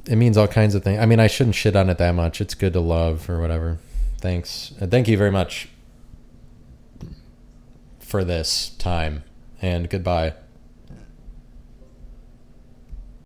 It means all kinds of things. I mean, I shouldn't shit on it that much. It's good to love or whatever. Thanks. Thank you very much for this time, and goodbye.